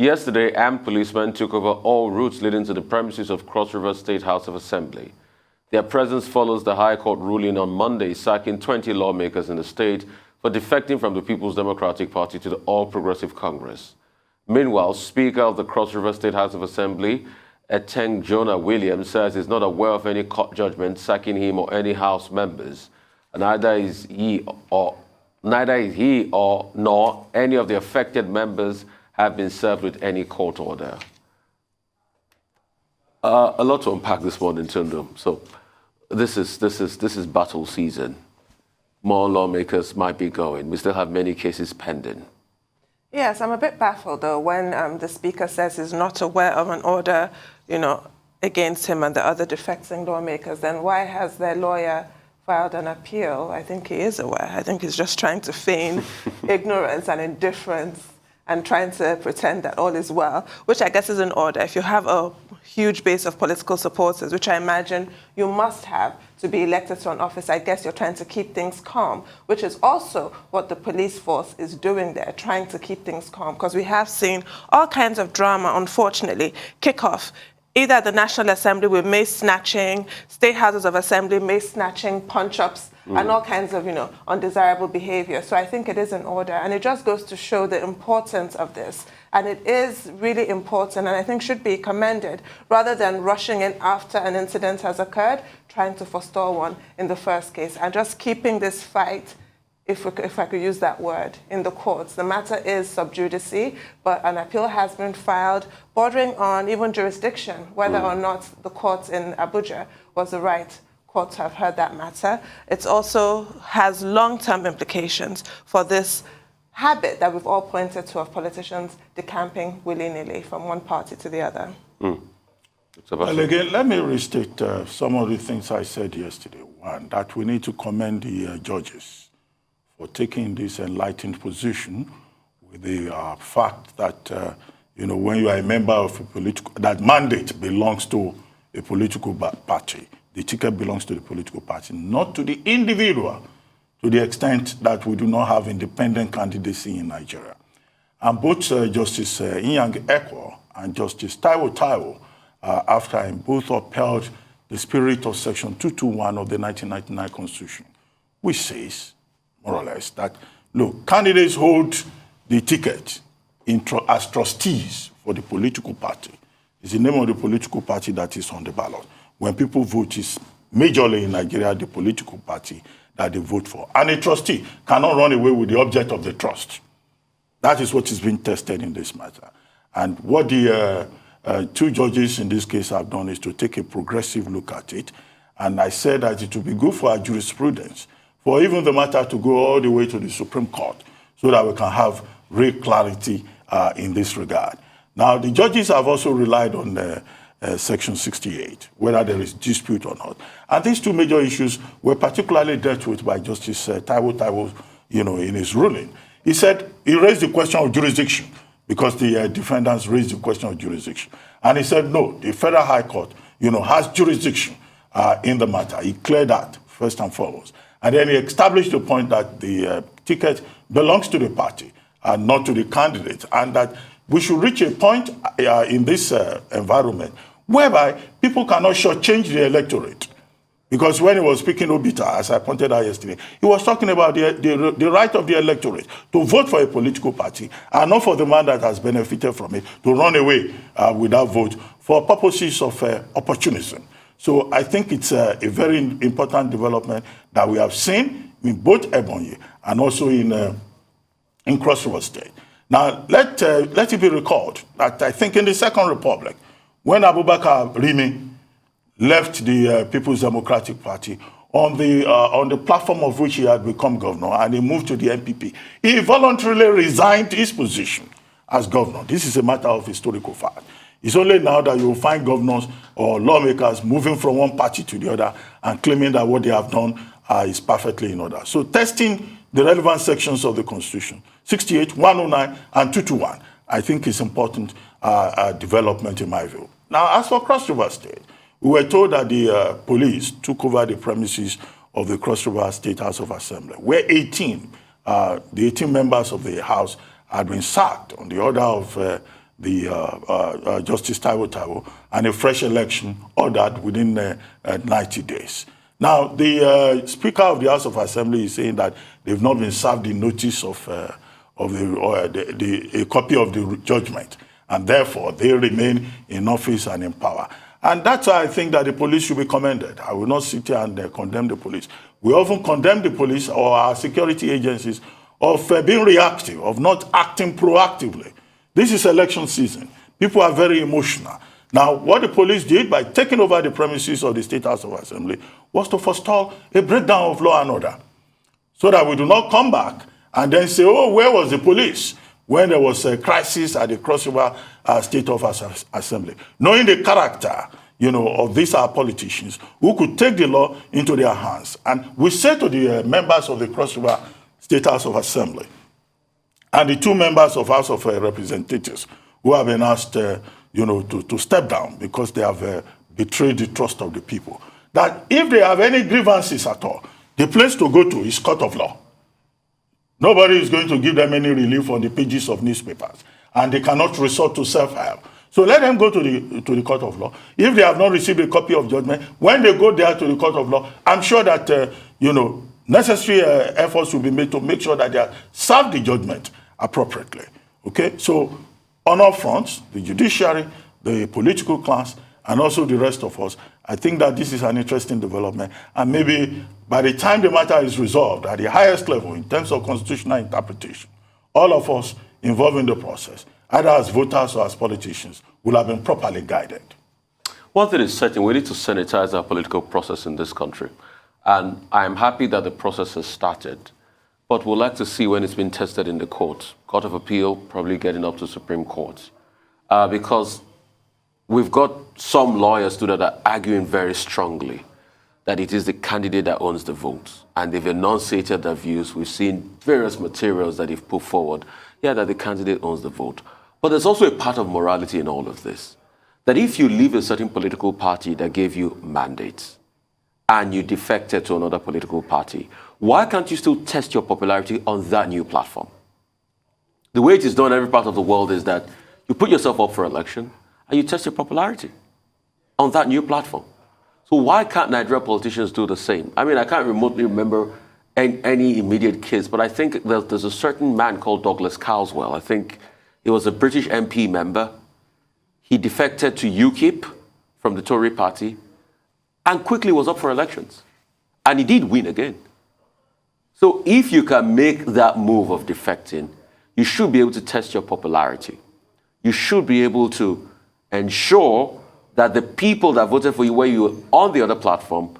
Yesterday, armed policemen took over all routes leading to the premises of Cross River State House of Assembly. Their presence follows the High Court ruling on Monday sacking 20 lawmakers in the state for defecting from the People's Democratic Party to the All Progressive Congress. Meanwhile, Speaker of the Cross River State House of Assembly, Eteng Jonah Williams, says he's not aware of any court judgment sacking him or any House members. And neither is he nor any of the affected members have been served with any court order. A lot to unpack this morning, Tundum. So this is battle season. More lawmakers might be going. We still have many cases pending. Yes, I'm a bit baffled though when the speaker says he's not aware of an order, against him and the other defecting lawmakers. Then why has their lawyer filed an appeal? I think he is aware. I think he's just trying to feign ignorance and indifference and trying to pretend that all is well, which I guess is in order. If you have a huge base of political supporters, which I imagine you must have to be elected to an office, I guess you're trying to keep things calm, which is also what the police force is doing there, trying to keep things calm, because we have seen all kinds of drama, unfortunately, kick off either at the National Assembly with mace snatching, state houses of assembly, mace snatching, punch-ups, and all kinds of, undesirable behavior. So I think it is in order. And it just goes to show the importance of this. And it is really important and I think should be commended rather than rushing in after an incident has occurred, trying to forestall one in the first case, and just keeping this fight, if I could use that word, in the courts. The matter is sub judice, but an appeal has been filed bordering on even jurisdiction, whether or not the court in Abuja was the right court to have heard that matter. It also has long-term implications for this habit that we've all pointed to of politicians decamping willy-nilly from one party to the other. Well, again, let me restate some of the things I said yesterday. One, that we need to commend the judges for taking this enlightened position with the fact that, when you are a member of a political, that mandate belongs to a political party. The ticket belongs to the political party, not to the individual, to the extent that we do not have independent candidacy in Nigeria. And both Justice Inyang Ekwo and Justice Taiwo, after him, both upheld the spirit of Section 221 of the 1999 Constitution, which says, more or less, that, look, candidates hold the ticket as trustees for the political party. It's the name of the political party that is on the ballot. When people vote, it's majorly in Nigeria the political party that they vote for. And a trustee cannot run away with the object of the trust. That is what is being tested in this matter. And what the two judges in this case have done is to take a progressive look at it. And I said that it would be good for our jurisprudence, for even the matter to go all the way to the Supreme Court, so that we can have real clarity in this regard. Now, the judges have also relied on Section 68, whether there is dispute or not. And these two major issues were particularly dealt with by Justice Taiwo, in his ruling. He said he raised the question of jurisdiction because the defendants raised the question of jurisdiction. And he said, no, the Federal High Court, has jurisdiction in the matter. He cleared that first and foremost. And then he established the point that the ticket belongs to the party and not to the candidate, and that we should reach a point in this environment whereby people cannot shortchange the electorate. Because when he was speaking Obita, as I pointed out yesterday, he was talking about the right of the electorate to vote for a political party and not for the man that has benefited from it to run away without vote for purposes of opportunism. So I think it's a very important development that we have seen in both Ebonyi and also in Cross River State. Now, let it be recalled that I think in the Second Republic, when Abubakar Rimi left the People's Democratic Party on the platform of which he had become governor, and he moved to the NPP, he voluntarily resigned his position as governor. This is a matter of historical fact. It's only now that you will find governors or lawmakers moving from one party to the other and claiming that what they have done is perfectly in order. So testing the relevant sections of the Constitution, 68, 109, and 221, I think is important development in my view. Now, as for Cross River State, we were told that the police took over the premises of the Cross River State House of Assembly, where the 18 members of the House had been sacked on the order of Justice Taiwo, and a fresh election ordered within 90 days. Now, the Speaker of the House of Assembly is saying that they've not been served the notice of a copy of the judgment, and therefore they remain in office and in power. And that's why I think that the police should be commended. I will not sit here and condemn the police. We often condemn the police or our security agencies of being reactive, of not acting proactively. This is election season. People are very emotional. Now, what the police did by taking over the premises of the State House of Assembly was to forestall a breakdown of law and order, so that we do not come back and then say, oh, where was the police when there was a crisis at the Cross River State House Assembly? Knowing the character, of these our politicians who could take the law into their hands. And we say to the members of the Cross River State House of Assembly and the two members of House of Representatives who have been asked, to step down because they have betrayed the trust of the people, that if they have any grievances at all, the place to go to is court of law. Nobody is going to give them any relief on the pages of newspapers, and they cannot resort to self-help. So let them go to the court of law. If they have not received a copy of judgment, when they go there to the court of law, I'm sure that, necessary efforts will be made to make sure that they serve the judgment appropriately. Okay? So on all fronts, the judiciary, the political class, and also the rest of us, I think that this is an interesting development. And maybe by the time the matter is resolved at the highest level in terms of constitutional interpretation, all of us involved in the process, either as voters or as politicians, will have been properly guided. One thing is certain, we need to sanitize our political process in this country. And I'm happy that the process has started. But we'd like to see when it's been tested in the courts. Court of Appeal, probably getting up to Supreme Court. Because we've got some lawyers too that are arguing very strongly that it is the candidate that owns the votes. And they've enunciated their views. We've seen various materials that they've put forward. Yeah, that the candidate owns the vote. But there's also a part of morality in all of this. That if you leave a certain political party that gave you mandates and you defected to another political party, why can't you still test your popularity on that new platform? The way it is done in every part of the world is that you put yourself up for election and you test your popularity on that new platform. So why can't Nigerian politicians do the same? I mean, I can't remotely remember any immediate case, but I think there's a certain man called Douglas Caldwell. I think he was a British MP member. He defected to UKIP from the Tory party and quickly was up for elections. And he did win again. So if you can make that move of defecting, you should be able to test your popularity. You should be able to ensure that the people that voted for you where you were on the other platform,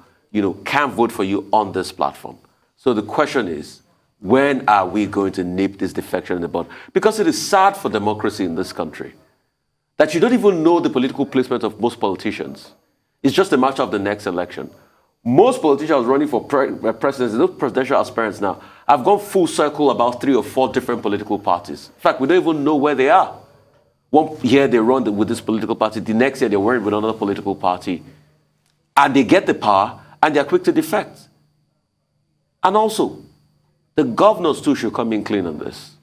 can vote for you on this platform. So the question is, when are we going to nip this defection in the bud? Because it is sad for democracy in this country that you don't even know the political placement of most politicians. It's just a matter of the next election. Most politicians running for presidency, those presidential aspirants now, have gone full circle about 3 or 4 different political parties. In fact, we don't even know where they are. One year they run with this political party, the next year they're worried with another political party. And they get the power and they're quick to defect. And also, the governors too should come in clean on this.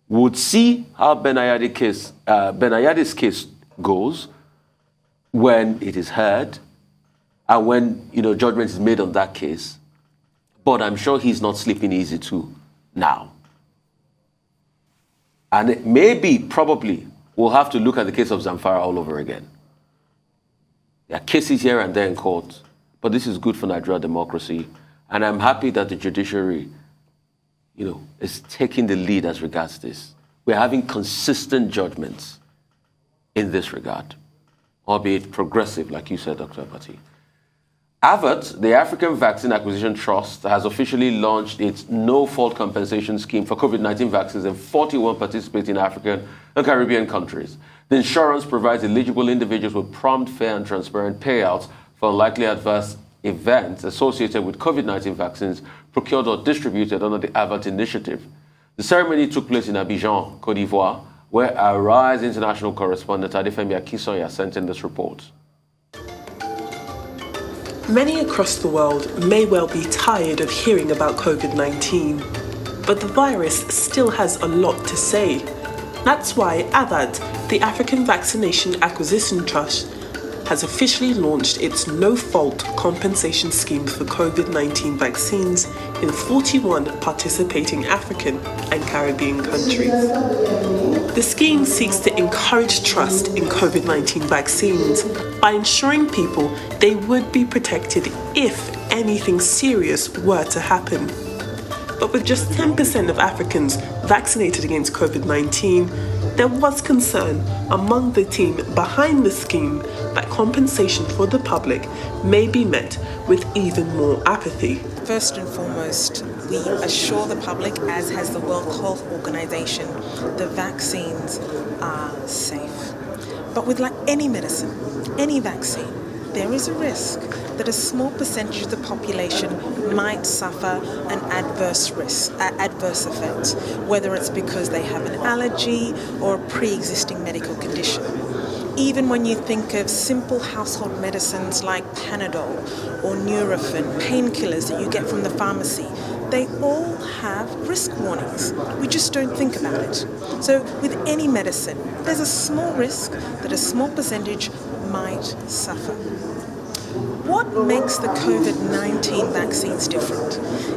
Would see how Ben Ayadi's case goes when it is heard and when judgment is made on that case. But I'm sure he's not sleeping easy too now. And it maybe, probably, we'll have to look at the case of Zamfara all over again. There are cases here and there in court, but this is good for Nigerian democracy. And I'm happy that the judiciary, is taking the lead as regards this. We're having consistent judgments in this regard, albeit progressive, like you said, Dr. Abati. AVAT, the African Vaccine Acquisition Trust, has officially launched its no-fault compensation scheme for COVID-19 vaccines in 41 participating African and Caribbean countries. The insurance provides eligible individuals with prompt, fair, and transparent payouts for unlikely adverse events associated with COVID-19 vaccines procured or distributed under the AVAT initiative. The ceremony took place in Abidjan, Côte d'Ivoire, where our RISE international correspondent Adefemi Akisoya sent in this report. Many across the world may well be tired of hearing about COVID-19, but the virus still has a lot to say. That's why AVAT, the African Vaccination Acquisition Trust, has officially launched its no-fault compensation scheme for COVID-19 vaccines in 41 participating African and Caribbean countries. The scheme seeks to encourage trust in COVID-19 vaccines by ensuring people they would be protected if anything serious were to happen. But with just 10% of Africans vaccinated against COVID-19, there was concern among the team behind the scheme that compensation for the public may be met with even more apathy. First and foremost, we assure the public, as has the World Health Organization, the vaccines are safe. But with like any medicine, any vaccine, there is a risk that a small percentage of the population might suffer an adverse effect, whether it's because they have an allergy or a pre-existing medical condition. Even when you think of simple household medicines like Panadol or Nurofen, painkillers that you get from the pharmacy, they all have risk warnings. We just don't think about it. So with any medicine, there's a small risk that a small percentage might suffer. What makes the COVID-19 vaccines different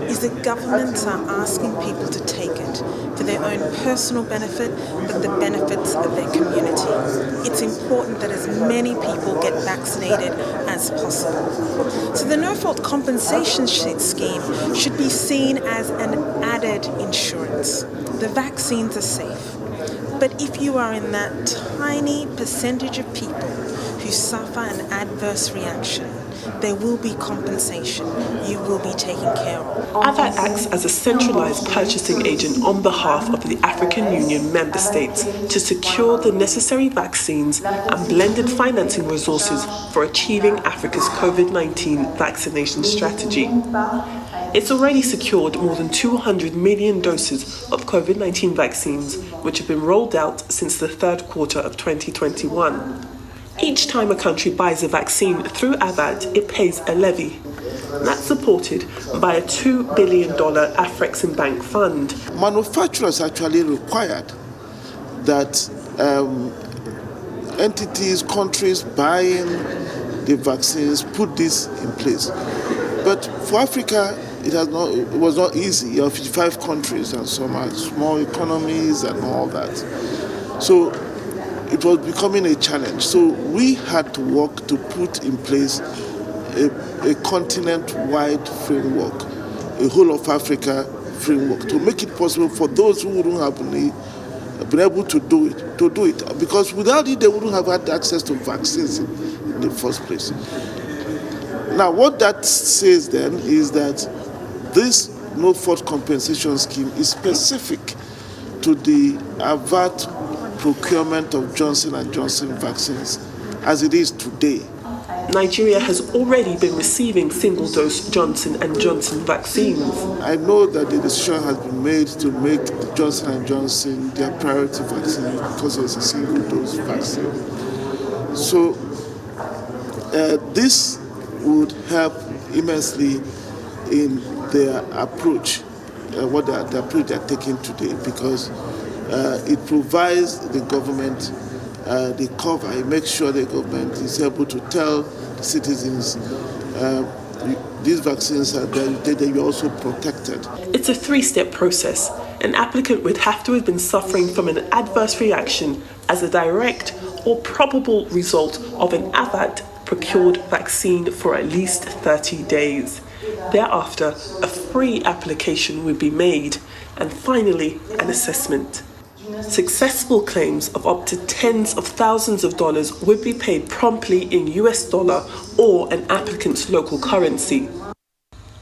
is that governments are asking people to take it for their own personal benefit, but the benefits of their community. It's important that as many people get vaccinated as possible. So the no-fault compensation scheme should be seen as an added insurance. The vaccines are safe, but if you are in that tiny percentage of people who suffer an adverse reaction, there will be compensation. You will be taken care of. AVAT acts as a centralized purchasing agent on behalf of the African Union member states to secure the necessary vaccines and blended financing resources for achieving Africa's COVID-19 vaccination strategy. It's already secured more than 200 million doses of COVID-19 vaccines, which have been rolled out since the third quarter of 2021. Each time a country buys a vaccine through AVAT, it pays a levy. That's supported by a $2 billion Afreximbank fund. Manufacturers actually required that entities, countries buying the vaccines put this in place. But for Africa, it was not easy. You have 55 countries and some are small economies and all that. So it was becoming a challenge. So we had to work to put in place a continent-wide framework, a whole of Africa framework, to make it possible for those who wouldn't have been able to do it. Because without it, they wouldn't have had access to vaccines in the first place. Now, what that says then is that this no-fault compensation scheme is specific to the AVAT procurement of Johnson & Johnson vaccines as it is today. Nigeria has already been receiving single-dose Johnson & Johnson vaccines. I know that the decision has been made to make Johnson & Johnson their priority vaccine because it's a single-dose vaccine. So this would help immensely in their approach, the approach they're taking today, because it provides the government the cover. It makes sure the government is able to tell the citizens these vaccines are there, that you're also protected. It's a three-step process. An applicant would have to have been suffering from an adverse reaction as a direct or probable result of an AVAT procured vaccine for at least 30 days. Thereafter, a free application would be made, and finally, an assessment. Successful claims of up to tens of thousands of dollars would be paid promptly in US dollar or an applicant's local currency.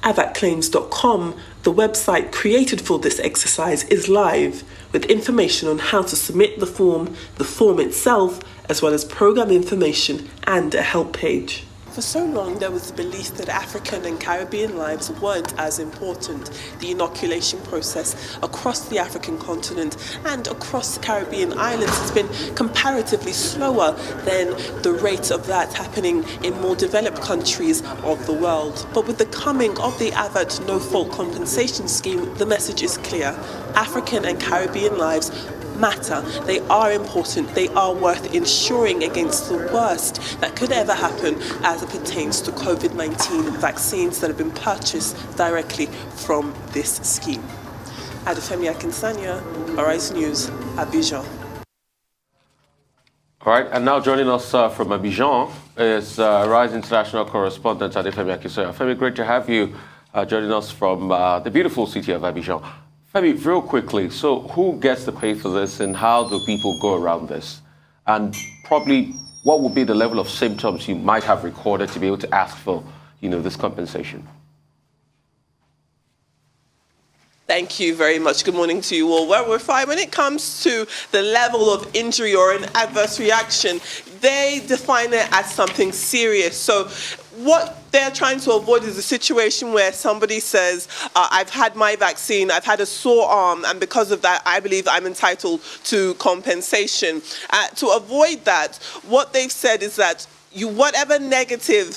AVATclaims.com, the website created for this exercise, is live with information on how to submit the form itself, as well as program information and a help page. For so long, there was the belief that African and Caribbean lives weren't as important. The inoculation process across the African continent and across the Caribbean islands has been comparatively slower than the rate of that happening in more developed countries of the world. But with the coming of the AVAT no-fault compensation scheme, the message is clear. African and Caribbean lives matter. They are important. They are worth ensuring against the worst that could ever happen as it pertains to COVID-19 vaccines that have been purchased directly from this scheme. Adefemi Akinsanya, Horizon News, Abidjan. All right, and now joining us from Abidjan is Rise International correspondent Adefemi Akinsanya. Femi, great to have you joining us from the beautiful city of Abidjan. Femi, real quickly, so who gets to pay for this and how do people go around this? And probably what would be the level of symptoms you might have recorded to be able to ask for, this compensation? Thank you very much. Good morning to you all. Well, we're fine. When it comes to the level of injury or an adverse reaction, they define it as something serious. So what they're trying to avoid is a situation where somebody says, I've had my vaccine, I've had a sore arm, and because of that, I believe I'm entitled to compensation. To avoid that, what they've said is that whatever negative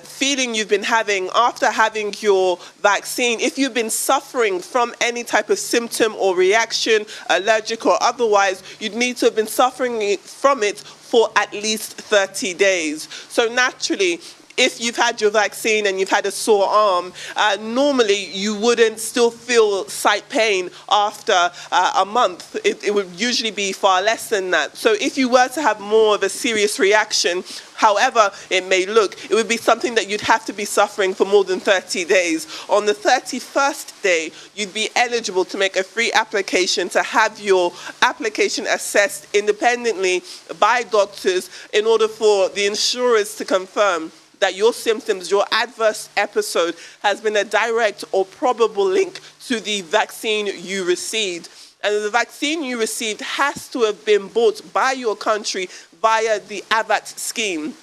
feeling you've been having after having your vaccine, if you've been suffering from any type of symptom or reaction, allergic or otherwise, you'd need to have been suffering from it for at least 30 days. So naturally, if you've had your vaccine and you've had a sore arm, normally you wouldn't still feel slight pain after a month. It would usually be far less than that. So if you were to have more of a serious reaction, however it may look, it would be something that you'd have to be suffering for more than 30 days. On the 31st day, you'd be eligible to make a free application to have your application assessed independently by doctors in order for the insurers to confirm that your symptoms, your adverse episode, has been a direct or probable link to the vaccine you received. And the vaccine you received has to have been bought by your country via the AVAT scheme.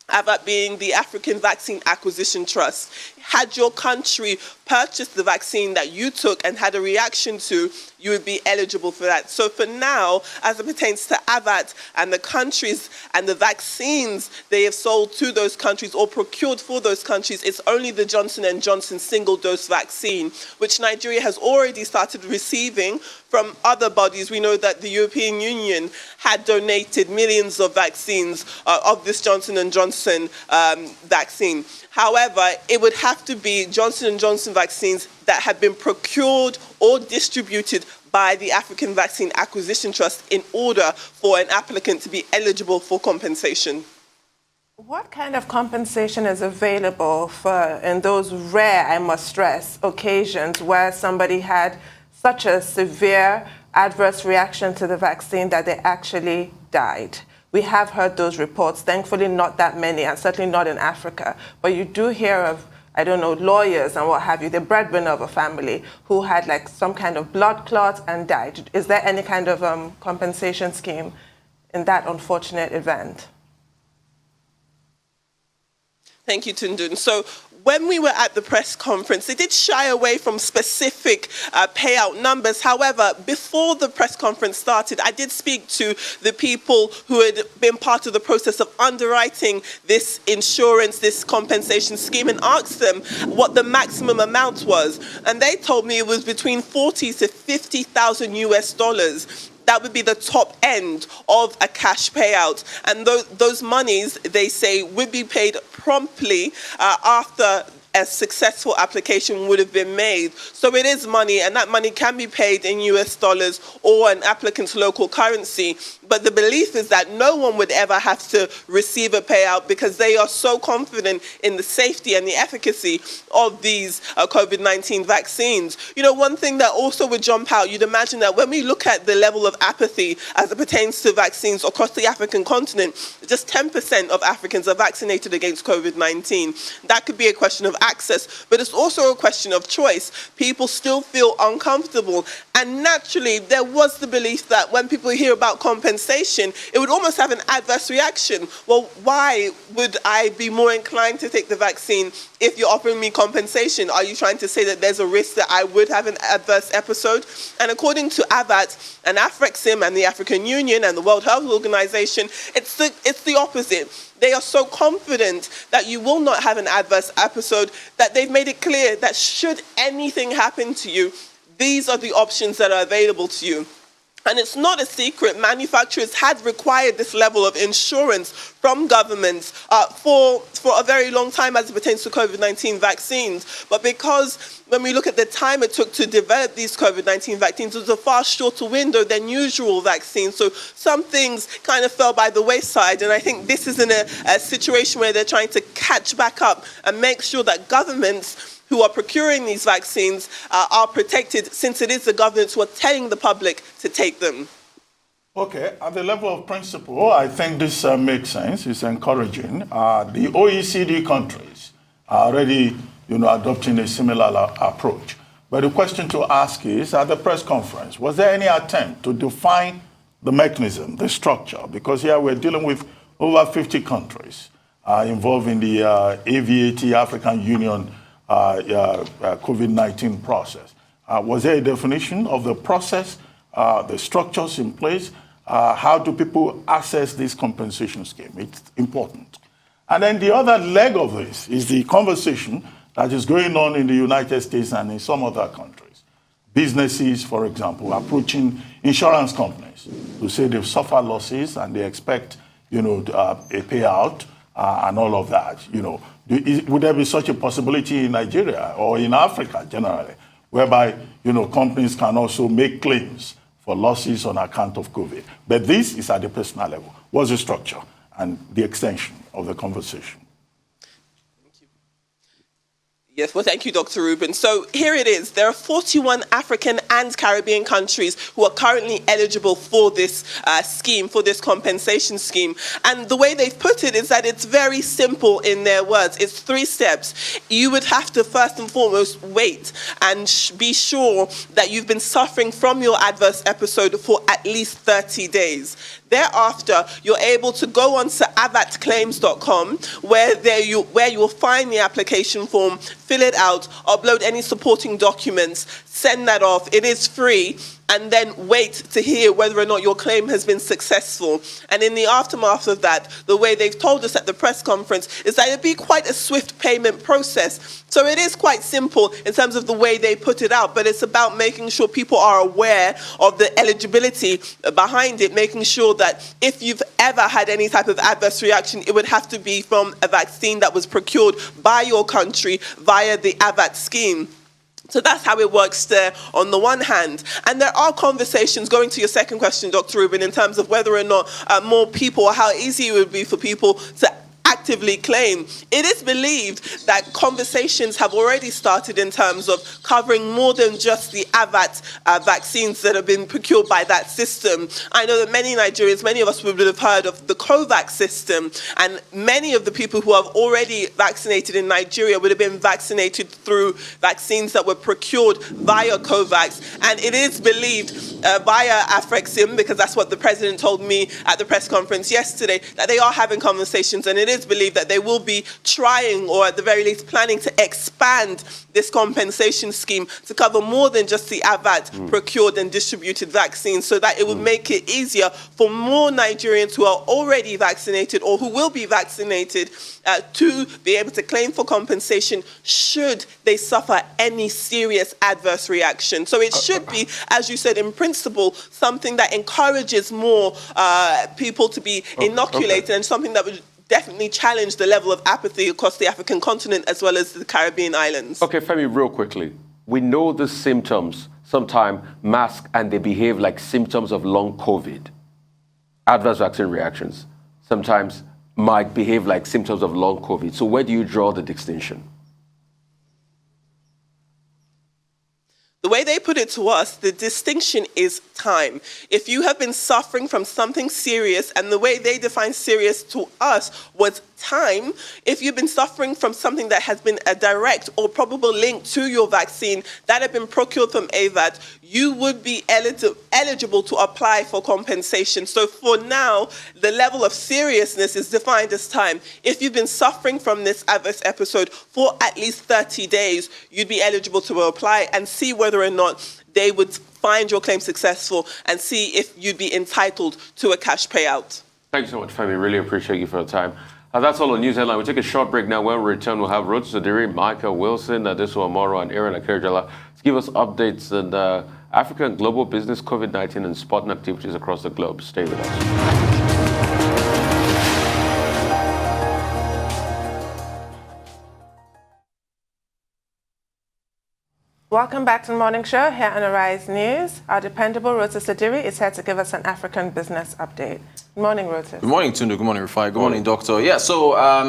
AVAT being the African Vaccine Acquisition Trust. Had your country purchased the vaccine that you took and had a reaction to, you would be eligible for that. So for now, as it pertains to AVAT and the countries and the vaccines they have sold to those countries or procured for those countries, it's only the Johnson & Johnson single-dose vaccine, which Nigeria has already started receiving from other bodies. We know that the European Union had donated millions of vaccines of this Johnson & Johnson vaccine. However, it would have to be Johnson & Johnson vaccines that have been procured or distributed by the African Vaccine Acquisition Trust in order for an applicant to be eligible for compensation. What kind of compensation is available for in those rare, I must stress, occasions where somebody had such a severe adverse reaction to the vaccine that they actually died? We have heard those reports, thankfully not that many, and certainly not in Africa. But you do hear of, I don't know, lawyers and what have you, the breadwinner of a family who had like some kind of blood clot and died. Is there any kind of compensation scheme in that unfortunate event? Thank you, Tundun. So when we were at the press conference, they did shy away from specific payout numbers. However, before the press conference started, I did speak to the people who had been part of the process of underwriting this insurance, this compensation scheme, and asked them what the maximum amount was. And they told me it was between 40 to 50,000 US dollars. That would be the top end of a cash payout. And those monies, they say, would be paid promptly after a successful application would have been made. So it is money, and that money can be paid in US dollars or an applicant's local currency. But the belief is that no one would ever have to receive a payout because they are so confident in the safety and the efficacy of these COVID-19 vaccines. You know, one thing that also would jump out, you'd imagine that when we look at the level of apathy as it pertains to vaccines across the African continent, just 10% of Africans are vaccinated against COVID-19. That could be a question of access, but it's also a question of choice. People still feel uncomfortable. And naturally, there was the belief that when people hear about compensation, it would almost have an adverse reaction. Well, why would I be more inclined to take the vaccine if you're offering me compensation? Are you trying to say that there's a risk that I would have an adverse episode? And according to AVAT and AFREXIM and the African Union and the World Health Organization, it's the opposite. They are so confident that you will not have an adverse episode that they've made it clear that should anything happen to you, these are the options that are available to you. And it's not a secret, manufacturers had required this level of insurance from governments for a very long time as it pertains to COVID-19 vaccines. But because when we look at the time it took to develop these COVID-19 vaccines, it was a far shorter window than usual vaccines. So some things kind of fell by the wayside. And I think this is in a situation where they're trying to catch back up and make sure that governments who are procuring these vaccines are protected, since it is the governments who are telling the public to take them. Okay, at the level of principle, I think this makes sense. It's encouraging. The OECD countries are already, adopting a similar approach. But the question to ask is, at the press conference, was there any attempt to define the mechanism, the structure? Because here we're dealing with over 50 countries involved in the AVAT, African Union COVID-19 process. Was there a definition of the process, the structures in place? How do people access this compensation scheme? It's important. And then the other leg of this is the conversation that is going on in the United States and in some other countries. Businesses, for example, approaching insurance companies to say they've suffered losses and they expect, a payout and all of that. Would there be such a possibility in Nigeria or in Africa generally, whereby, companies can also make claims for losses on account of COVID? But this is at the personal level. What's the structure and the extension of the conversation? Yes, well, thank you, Dr. Rubin. So here it is. There are 41 African and Caribbean countries who are currently eligible for this scheme, for this compensation scheme. And the way they've put it is that it's very simple in their words. It's 3 steps. You would have to first and foremost wait and be sure that you've been suffering from your adverse episode for at least 30 days. Thereafter, you're able to go on to avatclaims.com where you will find the application form, fill it out, upload any supporting documents, send that off. It is free. And then wait to hear whether or not your claim has been successful. And in the aftermath of that, the way they've told us at the press conference is that it'd be quite a swift payment process. So it is quite simple in terms of the way they put it out, but it's about making sure people are aware of the eligibility behind it, making sure that if you've ever had any type of adverse reaction, it would have to be from a vaccine that was procured by your country via the AVAT scheme. So that's how it works there on the one hand. And there are conversations, going to your second question, Dr. Rubin, in terms of whether or not more people, or how easy it would be for people to actively claim. It is believed that conversations have already started in terms of covering more than just the AVAT vaccines that have been procured by that system. I know that many Nigerians, many of us would have heard of the COVAX system, and many of the people who have already vaccinated in Nigeria would have been vaccinated through vaccines that were procured via COVAX. And it is believed via Afrexim, because that's what the president told me at the press conference yesterday, that they are having conversations, and it is believed that they will be trying, or at the very least planning, to expand this compensation scheme to cover more than just the AVAT procured and distributed vaccines, so that it would make it easier for more Nigerians who are already vaccinated or who will be vaccinated to be able to claim for compensation should they suffer any serious adverse reaction. So it should be, as you said, in principle, something that encourages more people to be inoculated, and something that would definitely challenge the level of apathy across the African continent as well as the Caribbean islands. Okay, Femi, real quickly. We know the symptoms sometimes mask and they behave like symptoms of long COVID. Adverse vaccine reactions sometimes might behave like symptoms of long COVID. So where do you draw the distinction? The way they put it to us, the distinction is time. If you have been suffering from something serious, and the way they define serious to us was time, if you've been suffering from something that has been a direct or probable link to your vaccine that had been procured from AVAT, you would be eligible to apply for compensation. So for now, the level of seriousness is defined as time. If you've been suffering from this adverse episode for at least 30 days, you'd be eligible to apply and see whether or not they would find your claim successful and see if you'd be entitled to a cash payout. Thank you so much, Femi. Really appreciate you for your time. That's all on News Headline. We'll take a short break now. When we return, we'll have Ruth Sodiri, Michael Wilson, Adesu Amoro, and Aaron Akerjala give us updates on Africa and global business, COVID-19 and sporting activities across the globe. Stay with us. Welcome back to the Morning Show here on Arise News. Our dependable Rotis Sadiri is here to give us an African business update. Good morning, Rotis. Good morning, Tunde. Good morning, Rufai. Good morning, Doctor. Yeah, so I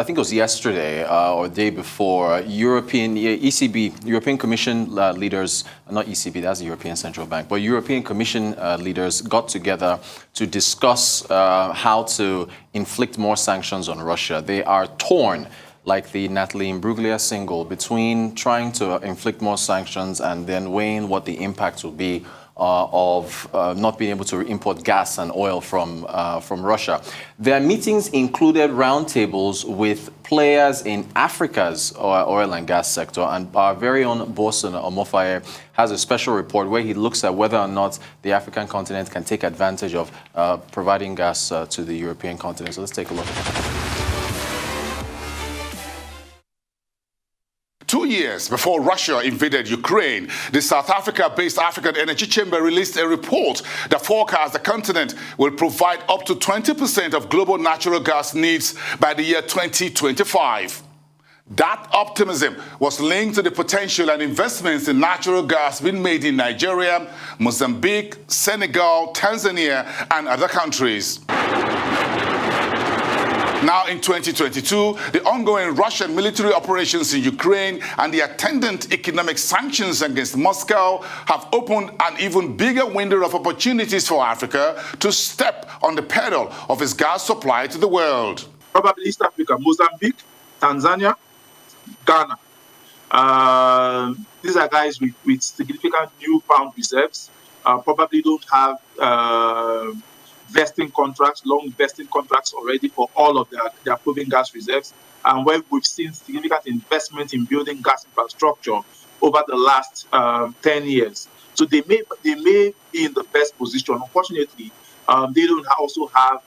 think it was yesterday or the day before, ECB, European Commission leaders, not ECB, that's the European Central Bank, but European Commission leaders got together to discuss how to inflict more sanctions on Russia. They are torn, like the Natalie Imbruglia single, between trying to inflict more sanctions and then weighing what the impact will be of not being able to import gas and oil from Russia. Their meetings included roundtables with players in Africa's oil and gas sector, and our very own Bosun Omofaye has a special report where he looks at whether or not the African continent can take advantage of providing gas to the European continent. So let's take a look. 2 years before Russia invaded Ukraine, the South Africa-based African Energy Chamber released a report that forecasts the continent will provide up to 20% of global natural gas needs by the year 2025. That optimism was linked to the potential and investments in natural gas being made in Nigeria, Mozambique, Senegal, Tanzania, and other countries. Now in 2022, the ongoing Russian military operations in Ukraine and the attendant economic sanctions against Moscow have opened an even bigger window of opportunities for Africa to step on the pedal of its gas supply to the world. Probably East Africa, Mozambique, Tanzania, Ghana. These are guys with significant newfound reserves, probably don't have vesting contracts, long vesting contracts already for all of their proven gas reserves, and where we've seen significant investment in building gas infrastructure over the last 10 years. So they may be in the best position. Unfortunately, they don't also have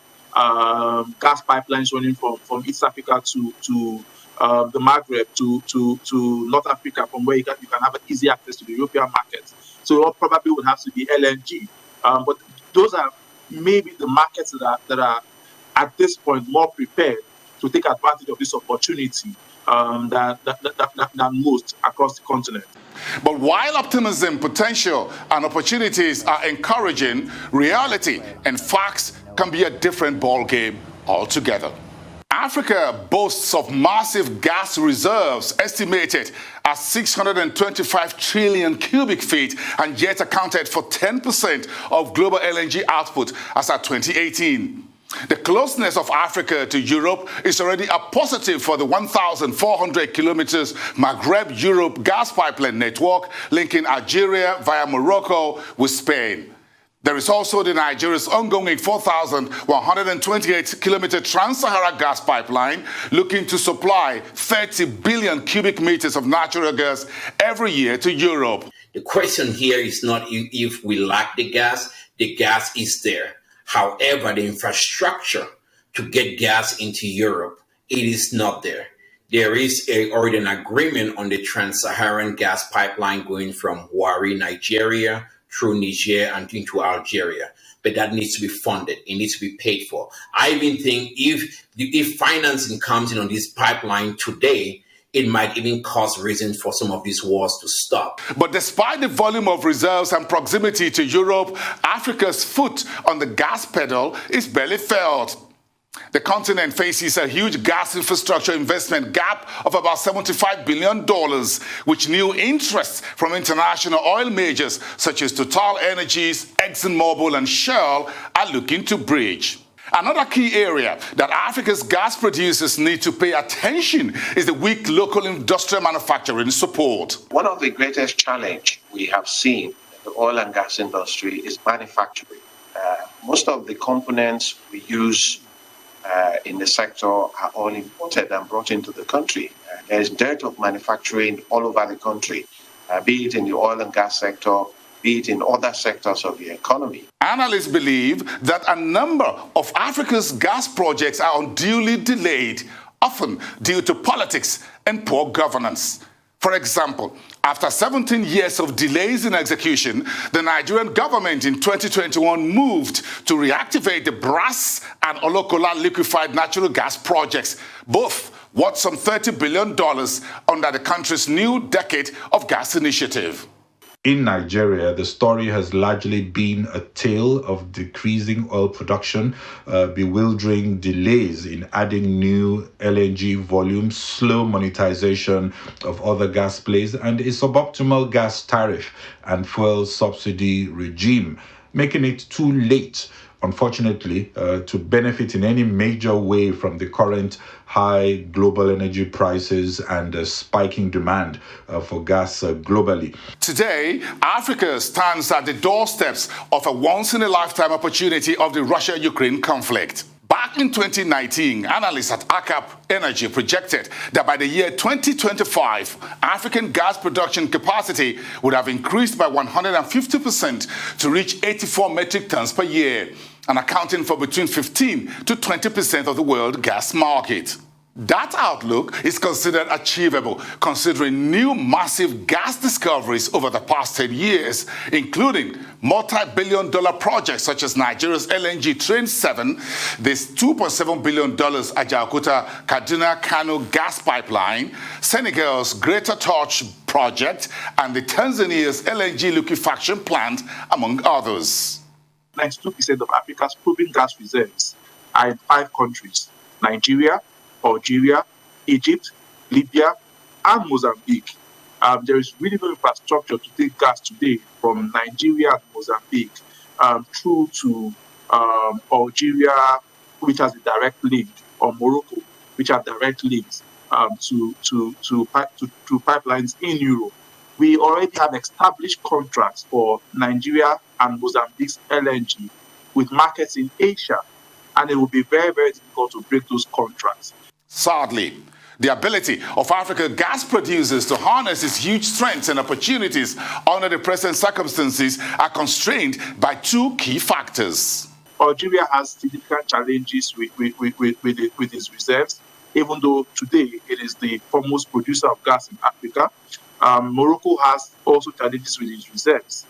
gas pipelines running from East Africa to the Maghreb to North Africa, from where you can have easy access to the European markets. So it probably would have to be LNG. But those are maybe the markets that are at this point more prepared to take advantage of this opportunity than most across the continent. But while optimism, potential, and opportunities are encouraging, reality and facts can be a different ballgame altogether. Africa boasts of massive gas reserves estimated at 625 trillion cubic feet and yet accounted for 10% of global LNG output as at 2018. The closeness of Africa to Europe is already a positive for the 1,400 kilometers Maghreb-Europe gas pipeline network linking Algeria via Morocco with Spain. There is also the Nigeria's ongoing 4,128-kilometer Trans-Sahara gas pipeline looking to supply 30 billion cubic meters of natural gas every year to Europe. The question here is not if we lack the gas is there. However, the infrastructure to get gas into Europe, it is not there. There is already an agreement on the Trans-Saharan gas pipeline going from Wari, Nigeria, through Niger and into Algeria, but that needs to be funded. It needs to be paid for. I even think if financing comes in on this pipeline today, it might even cause reasons for some of these wars to stop. But despite the volume of reserves and proximity to Europe, Africa's foot on the gas pedal is barely felt. The continent faces a huge gas infrastructure investment gap of about $75 billion, which new interests from international oil majors such as Total Energies, ExxonMobil, and Shell are looking to bridge. Another key area that Africa's gas producers need to pay attention is the weak local industrial manufacturing support. One of the greatest challenges we have seen in the oil and gas industry is manufacturing. Most of the components we use in the sector are all imported and brought into the country. There is dearth of manufacturing all over the country, be it in the oil and gas sector, be it in other sectors of the economy. Analysts believe that a number of Africa's gas projects are unduly delayed, often due to politics and poor governance. For example, after 17 years of delays in execution, the Nigerian government in 2021 moved to reactivate the Brass and Olokola liquefied natural gas projects, both worth some $30 billion under the country's new Decade of Gas initiative. In Nigeria, the story has largely been a tale of decreasing oil production, bewildering delays in adding new LNG volumes, slow monetization of other gas plays, and a suboptimal gas tariff and fuel subsidy regime, making it too late, unfortunately, to benefit in any major way from the current high global energy prices and spiking demand for gas globally. Today, Africa stands at the doorsteps of a once-in-a-lifetime opportunity of the Russia-Ukraine conflict. Back in 2019, analysts at ACAP Energy projected that by the year 2025, African gas production capacity would have increased by 150% to reach 84 metric tons per year, and accounting for between 15 to 20% of the world gas market. That outlook is considered achievable considering new massive gas discoveries over the past 10 years, including multi-billion-dollar projects such as Nigeria's LNG Train 7, this $2.7 billion Ajaokuta-Kaduna-Kano gas pipeline, Senegal's Greater Torch project, and the Tanzania's LNG liquefaction plant, among others. 92% of Africa's proven gas reserves are in 5 countries: Nigeria, Algeria, Egypt, Libya, and Mozambique. There is really no infrastructure to take gas today from Nigeria and Mozambique through to Algeria, which has a direct link, or Morocco, which have direct links to pipelines in Europe. We already have established contracts for Nigeria and Mozambique's LNG with markets in Asia, and it will be very, very difficult to break those contracts. Sadly, the ability of African gas producers to harness its huge strengths and opportunities under the present circumstances are constrained by 2 key factors. Algeria has significant challenges with its reserves, even though today it is the foremost producer of gas in Africa. Morocco has also challenges with its reserves.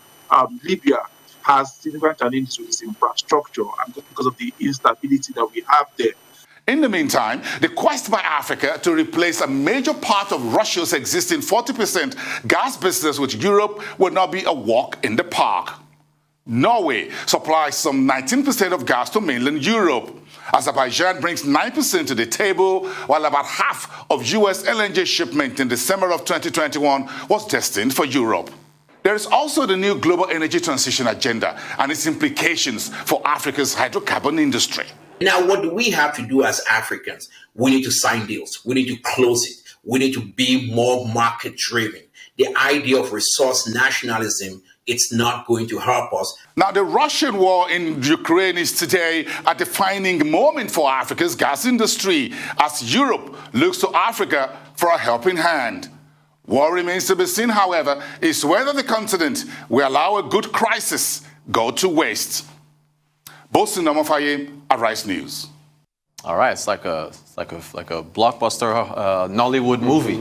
Libya has significant challenges with its infrastructure, and because of the instability that we have there. In the meantime, the quest by Africa to replace a major part of Russia's existing 40% gas business with Europe will not be a walk in the park. Norway supplies some 19% of gas to mainland Europe. Azerbaijan brings 9% to the table, while about half of US LNG shipment in December of 2021 was destined for Europe. There is also the new global energy transition agenda and its implications for Africa's hydrocarbon industry. Now, what do we have to do as Africans? We need to sign deals. We need to close it. We need to be more market-driven. The idea of resource nationalism, it's not going to help us. Now, the Russian war in Ukraine is today a defining moment for Africa's gas industry as Europe looks to Africa for a helping hand. What remains to be seen, however, is whether the continent will allow a good crisis go to waste. Bosin Omofaye, Arise News. All right, it's like a blockbuster Nollywood movie.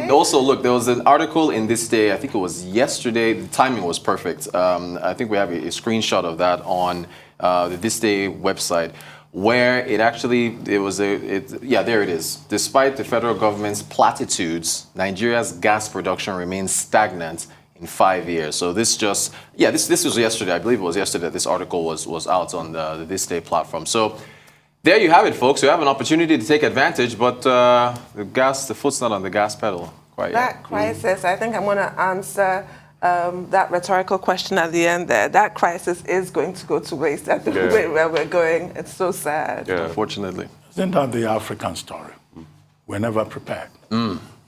Also, look, there was an article in This Day. I think it was yesterday. The timing was perfect. I think we have a screenshot of that on the This Day website, where it actually there it is. Despite the federal government's platitudes, Nigeria's gas production remains stagnant in 5 years. So this was yesterday. I believe it was yesterday that this article was out on the This Day platform. So there you have it, folks. You have an opportunity to take advantage, but the foot's not on the gas pedal quite yet. That crisis, I think I'm going to answer that rhetorical question at the end there. That crisis is going to go to waste at the rate where we're going. It's so sad. Yeah. Unfortunately. Isn't that the African story? We're never prepared.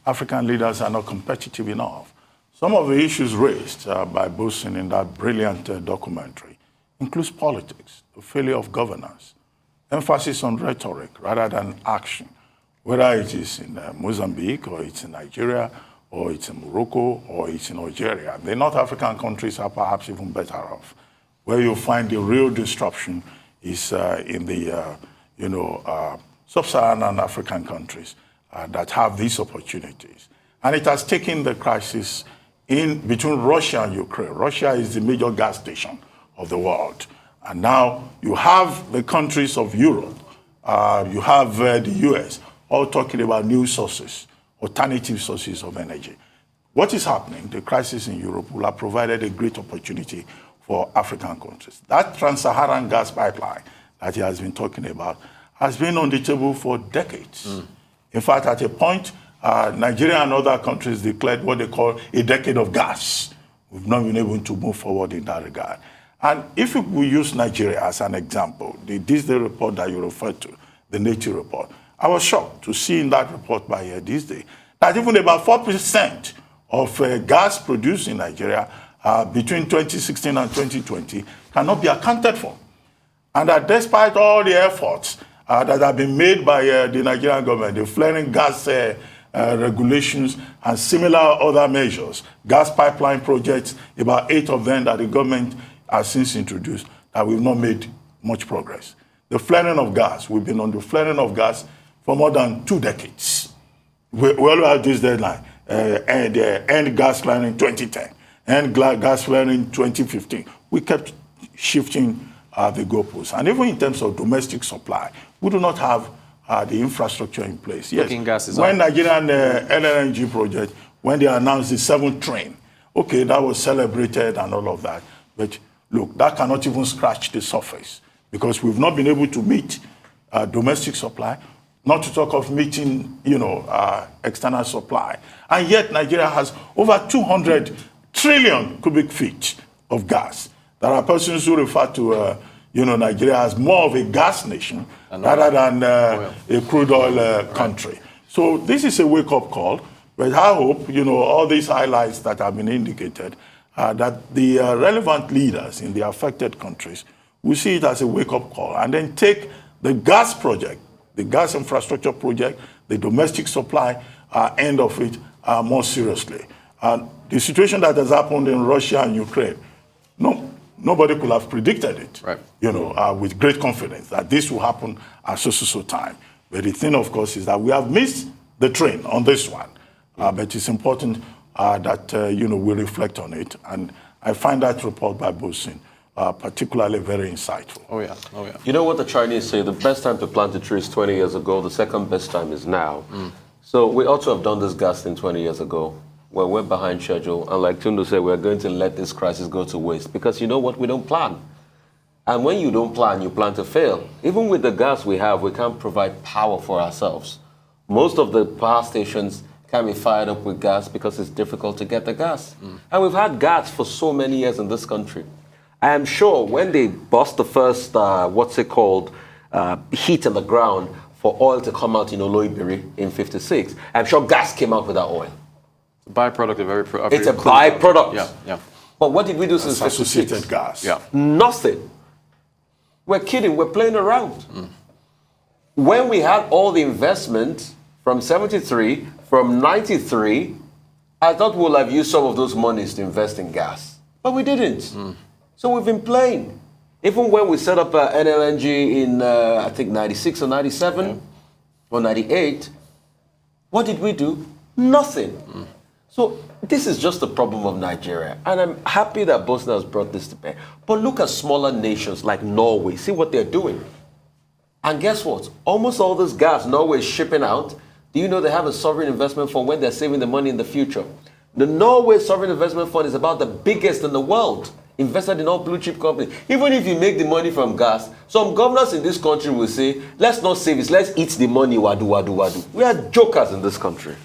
African leaders are not competitive enough. Some of the issues raised by Bulletin in that brilliant documentary includes politics, the failure of governance, emphasis on rhetoric rather than action, whether it is in Mozambique or it's in Nigeria or it's in Morocco or it's in Algeria. The North African countries are perhaps even better off. Where you'll find the real disruption is in the sub-Saharan African countries that have these opportunities. And it has taken the crisis in between Russia and Ukraine. Russia is the major gas station of the world. And now you have the countries of Europe, you have the US, all talking about new sources, alternative sources of energy. What is happening? The crisis in Europe will have provided a great opportunity for African countries. That trans-Saharan gas pipeline that he has been talking about has been on the table for decades. In fact, at a point, Nigeria and other countries declared what they call a decade of gas. We've not been able to move forward in that regard. And if we use Nigeria as an example, this the report that you referred to, the Nature report, I was shocked to see in that report by this day that even about 4% of gas produced in Nigeria between 2016 and 2020 cannot be accounted for. And that despite all the efforts that have been made by the Nigerian government, the flaring gas regulations and similar other measures, gas pipeline projects, about 8 of them that the government has since introduced, that we've not made much progress. The flaring of gas, we've been on the flaring of gas for more than 2 decades. We all have this deadline, end gas flaring 2010, end gas flaring 2015. We kept shifting the goalposts. And even in terms of domestic supply, we do not have the infrastructure in place. Yes, when Nigerian LNG project, when they announced the 7th train, okay, that was celebrated and all of that. But look, that cannot even scratch the surface because we've not been able to meet domestic supply, not to talk of meeting, external supply. And yet Nigeria has over 200 trillion cubic feet of gas. There are persons who refer to, Nigeria as more of a gas nation rather than a crude oil country. So this is a wake-up call. But I hope, all these highlights that have been indicated, that the relevant leaders in the affected countries will see it as a wake-up call and then take the gas project, the gas infrastructure project, the domestic supply end of it more seriously. The situation that has happened in Russia and Ukraine, nobody could have predicted it, with great confidence that this will happen at so time. But the thing, of course, is that we have missed the train on this one. But it's important that, we reflect on it. And I find that report by Bulletin particularly very insightful. Oh, yeah. You know what the Chinese say? The best time to plant a tree is 20 years ago. The second best time is now. So we ought to have done this gas thing 20 years ago. Well, we're behind schedule. And like Tundu said, we're going to let this crisis go to waste. Because you know what? We don't plan. And when you don't plan, you plan to fail. Even with the gas we have, we can't provide power for ourselves. Most of the power stations can be fired up with gas because it's difficult to get the gas. And we've had gas for so many years in this country. I am sure when they bust the first, heat in the ground for oil to come out in Oloibiri in 56, I'm sure gas came out with that oil. It's a byproduct of it's a byproduct. Yeah. But what did we do since 56? Associated gas. Yeah. Nothing. We're kidding. We're playing around. When we had all the investment from 73, from 93, I thought we'll have used some of those monies to invest in gas. But we didn't. So we've been playing. Even when we set up NLNG in, I think, 96 or 97 or 98, what did we do? Nothing. So this is just the problem of Nigeria. And I'm happy that Bosnia has brought this to bear. But look at smaller nations like Norway. See what they're doing. And guess what? Almost all this gas Norway is shipping out. Do you know they have a sovereign investment fund when they're saving the money in the future? The Norway Sovereign Investment Fund is about the biggest in the world, invested in all blue chip companies. Even if you make the money from gas, some governors in this country will say, let's not save it, let's eat the money, wadu, wadu, wadu. We are jokers in this country.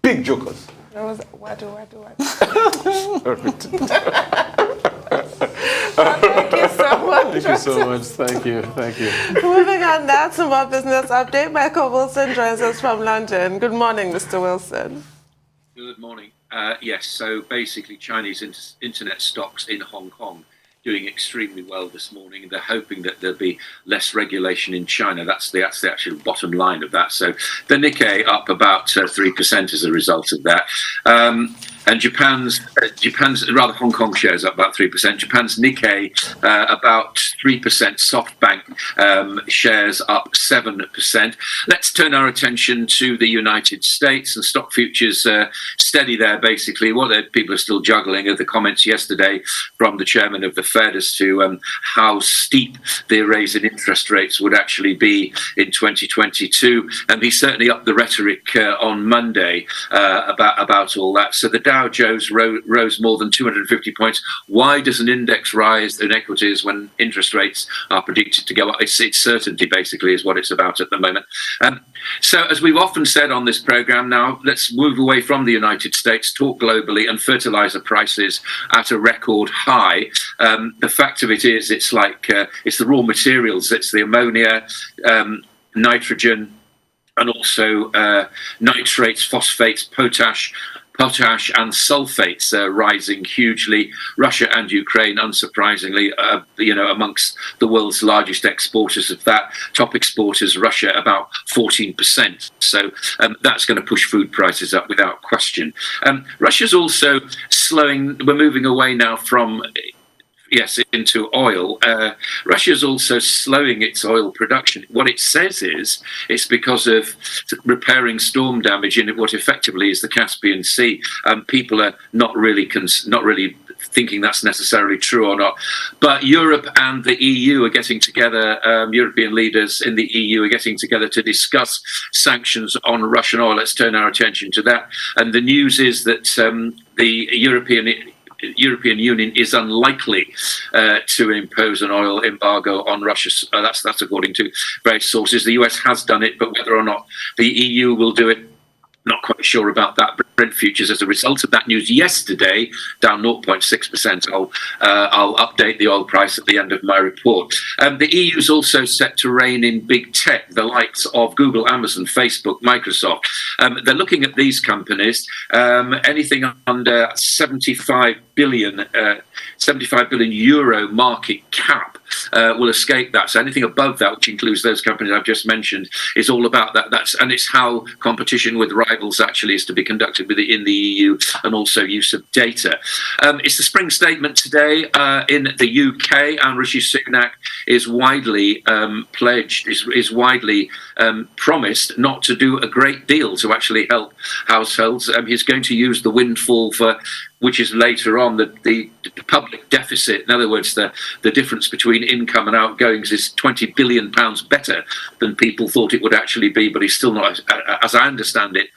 Big jokers. That was wadu. Thank you so much. Thank you so much. Thank you. Moving on now to more business update. Michael Wilson joins us from London. Good morning, Mr. Wilson. Good morning. Yes, so basically Chinese internet stocks in Hong Kong doing extremely well this morning. They're hoping that there'll be less regulation in China. That's the actual bottom line of that. So the Nikkei up about 3% as a result of that. And Japan's rather Hong Kong shares up about 3%. Japan's Nikkei about 3%. SoftBank shares up 7%. Let's turn our attention to the United States, and stock futures steady there. Basically, what people are still juggling are the comments yesterday from the chairman of the Fed as to how steep the raise in interest rates would actually be in 2022, and he certainly upped the rhetoric on Monday about all that. So the Dow Jones rose more than 250 points. Why does an index rise in equities when interest rates are predicted to go up? It's certainty, basically, is what it's about at the moment. So as we've often said on this program now, let's move away from the United States, talk globally, and fertilizer prices at a record high. The fact of it is, it's like it's the raw materials, it's the ammonia, nitrogen, and also nitrates, phosphates, potash and sulfates rising hugely. Russia and Ukraine, unsurprisingly, amongst the world's largest exporters of that. Top exporters, Russia, about 14%. So that's going to push food prices up without question. Russia's also slowing. We're moving away now from into oil. Russia's also slowing its oil production. What it says is it's because of repairing storm damage in what effectively is the Caspian Sea. People are not really thinking that's necessarily true or not. But Europe and the EU are getting together, European leaders in the EU are getting together to discuss sanctions on Russian oil. Let's turn our attention to that. And the news is that the European Union is unlikely to impose an oil embargo on Russia. That's according to various sources. The US has done it, but whether or not the EU will do it, not quite sure about that. Brent futures, as a result of that news yesterday, down 0.6%. I'll update the oil price at the end of my report. The EU is also set to rein in big tech, the likes of Google, Amazon, Facebook, Microsoft. They're looking at these companies. Anything under 75 billion euro market cap will escape that. So anything above that, which includes those companies I've just mentioned, is all about that. And it's how competition with rivals actually is to be conducted in the EU, and also use of data. It's the spring statement today in the UK, and Rishi Sunak is widely pledged, is widely promised not to do a great deal to actually help households. He's going to use the windfall which is later on the public deficit. In other words, the difference between income and outgoings is £20 billion better than people thought it would actually be, but he's still not, as I understand it,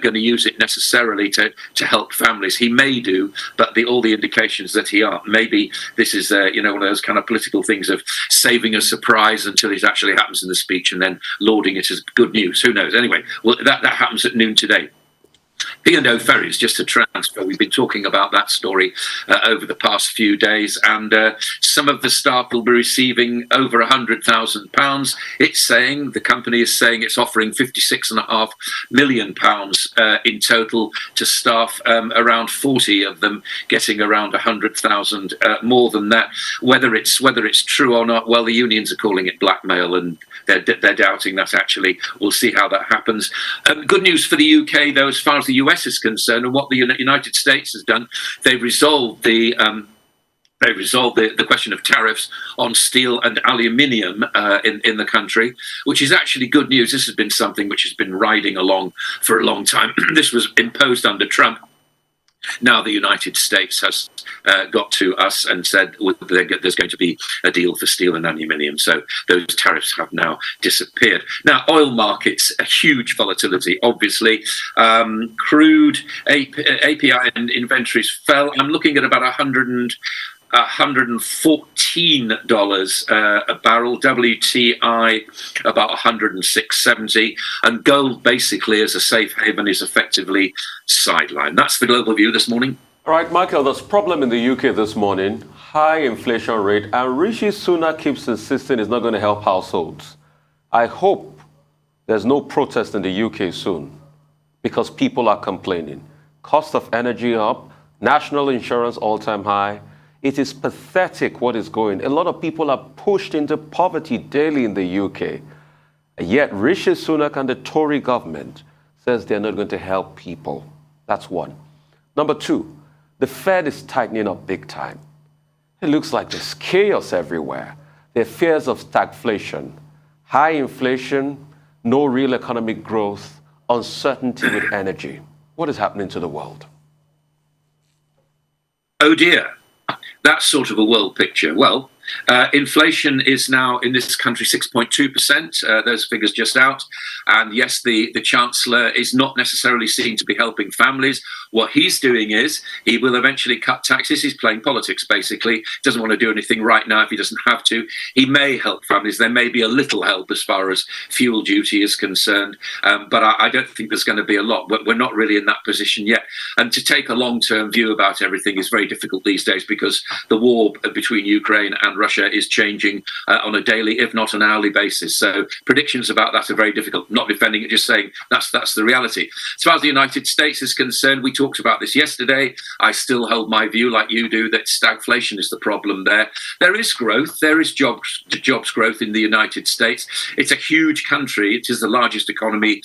going to use it necessarily to help families. He may do, but all the indications that he aren't. Maybe this is one of those kind of political things of saving a surprise until it actually happens in the speech and then lauding it as good news. Who knows? Anyway, well, that happens at noon today. P&O Ferries, just a transfer. We've been talking about that story over the past few days, and some of the staff will be receiving over £100,000. The company is saying it's offering £56.5 million in total to staff, around 40 of them getting around 100,000 more than that. Whether it's true or not, well, the unions are calling it blackmail, and they're doubting that actually. We'll see how that happens. Good news for the UK, though, as far as the US is concerned, and what the United States has done, they've resolved the question of tariffs on steel and aluminium in the country, which is actually good news. This has been something which has been riding along for a long time. This was imposed under Trump. Now the United States has got to us and said there's going to be a deal for steel and aluminium. So those tariffs have now disappeared. Now, oil markets, a huge volatility, obviously. Crude, API and inventories fell. I'm looking at about $114 a barrel, WTI about 106.70, and gold basically as a safe haven is effectively sidelined. That's the global view this morning. All right, Michael, there's a problem in the UK this morning, high inflation rate, and Rishi Sunak keeps insisting it's not going to help households. I hope there's no protest in the UK soon, because people are complaining. Cost of energy up, national insurance all-time high. It is pathetic what is going. A lot of people are pushed into poverty daily in the UK. Yet Rishi Sunak and the Tory government says they're not going to help people. That's one. Number two, the Fed is tightening up big time. It looks like there's chaos everywhere. There are fears of stagflation, high inflation, no real economic growth, uncertainty with energy. What is happening to the world? Oh dear, that's sort of a world picture. Well, inflation is now in this country 6.2%. Those figures just out. And yes, the Chancellor is not necessarily seen to be helping families. What he's doing is he will eventually cut taxes. He's playing politics, basically. Doesn't want to do anything right now if he doesn't have to. He may help families. There may be a little help as far as fuel duty is concerned. But I don't think there's going to be a lot. We're not really in that position yet. And to take a long-term view about everything is very difficult these days because the war between Ukraine and Russia is changing on a daily, if not an hourly basis. So predictions about that are very difficult. Not defending it, just saying that's the reality. As far as the United States is concerned, we talked about this yesterday. I still hold my view, like you do, that stagflation is the problem there. There is growth. There is jobs growth in the United States. It's a huge country. It is the largest economy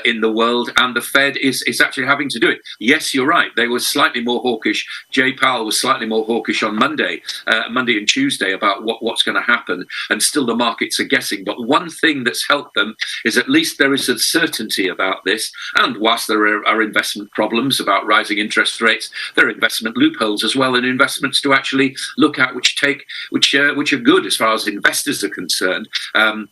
in the world, and the Fed is actually having to do it. Yes, you're right. They were slightly more hawkish. Jay Powell was slightly more hawkish on Monday and Tuesday about what's going to happen, and still the markets are guessing. But one thing that's helped them is at least there is a certainty about this. And whilst there are investment problems about rising interest rates, there are investment loopholes as well, and investments to actually look at which are good as far as investors are concerned. And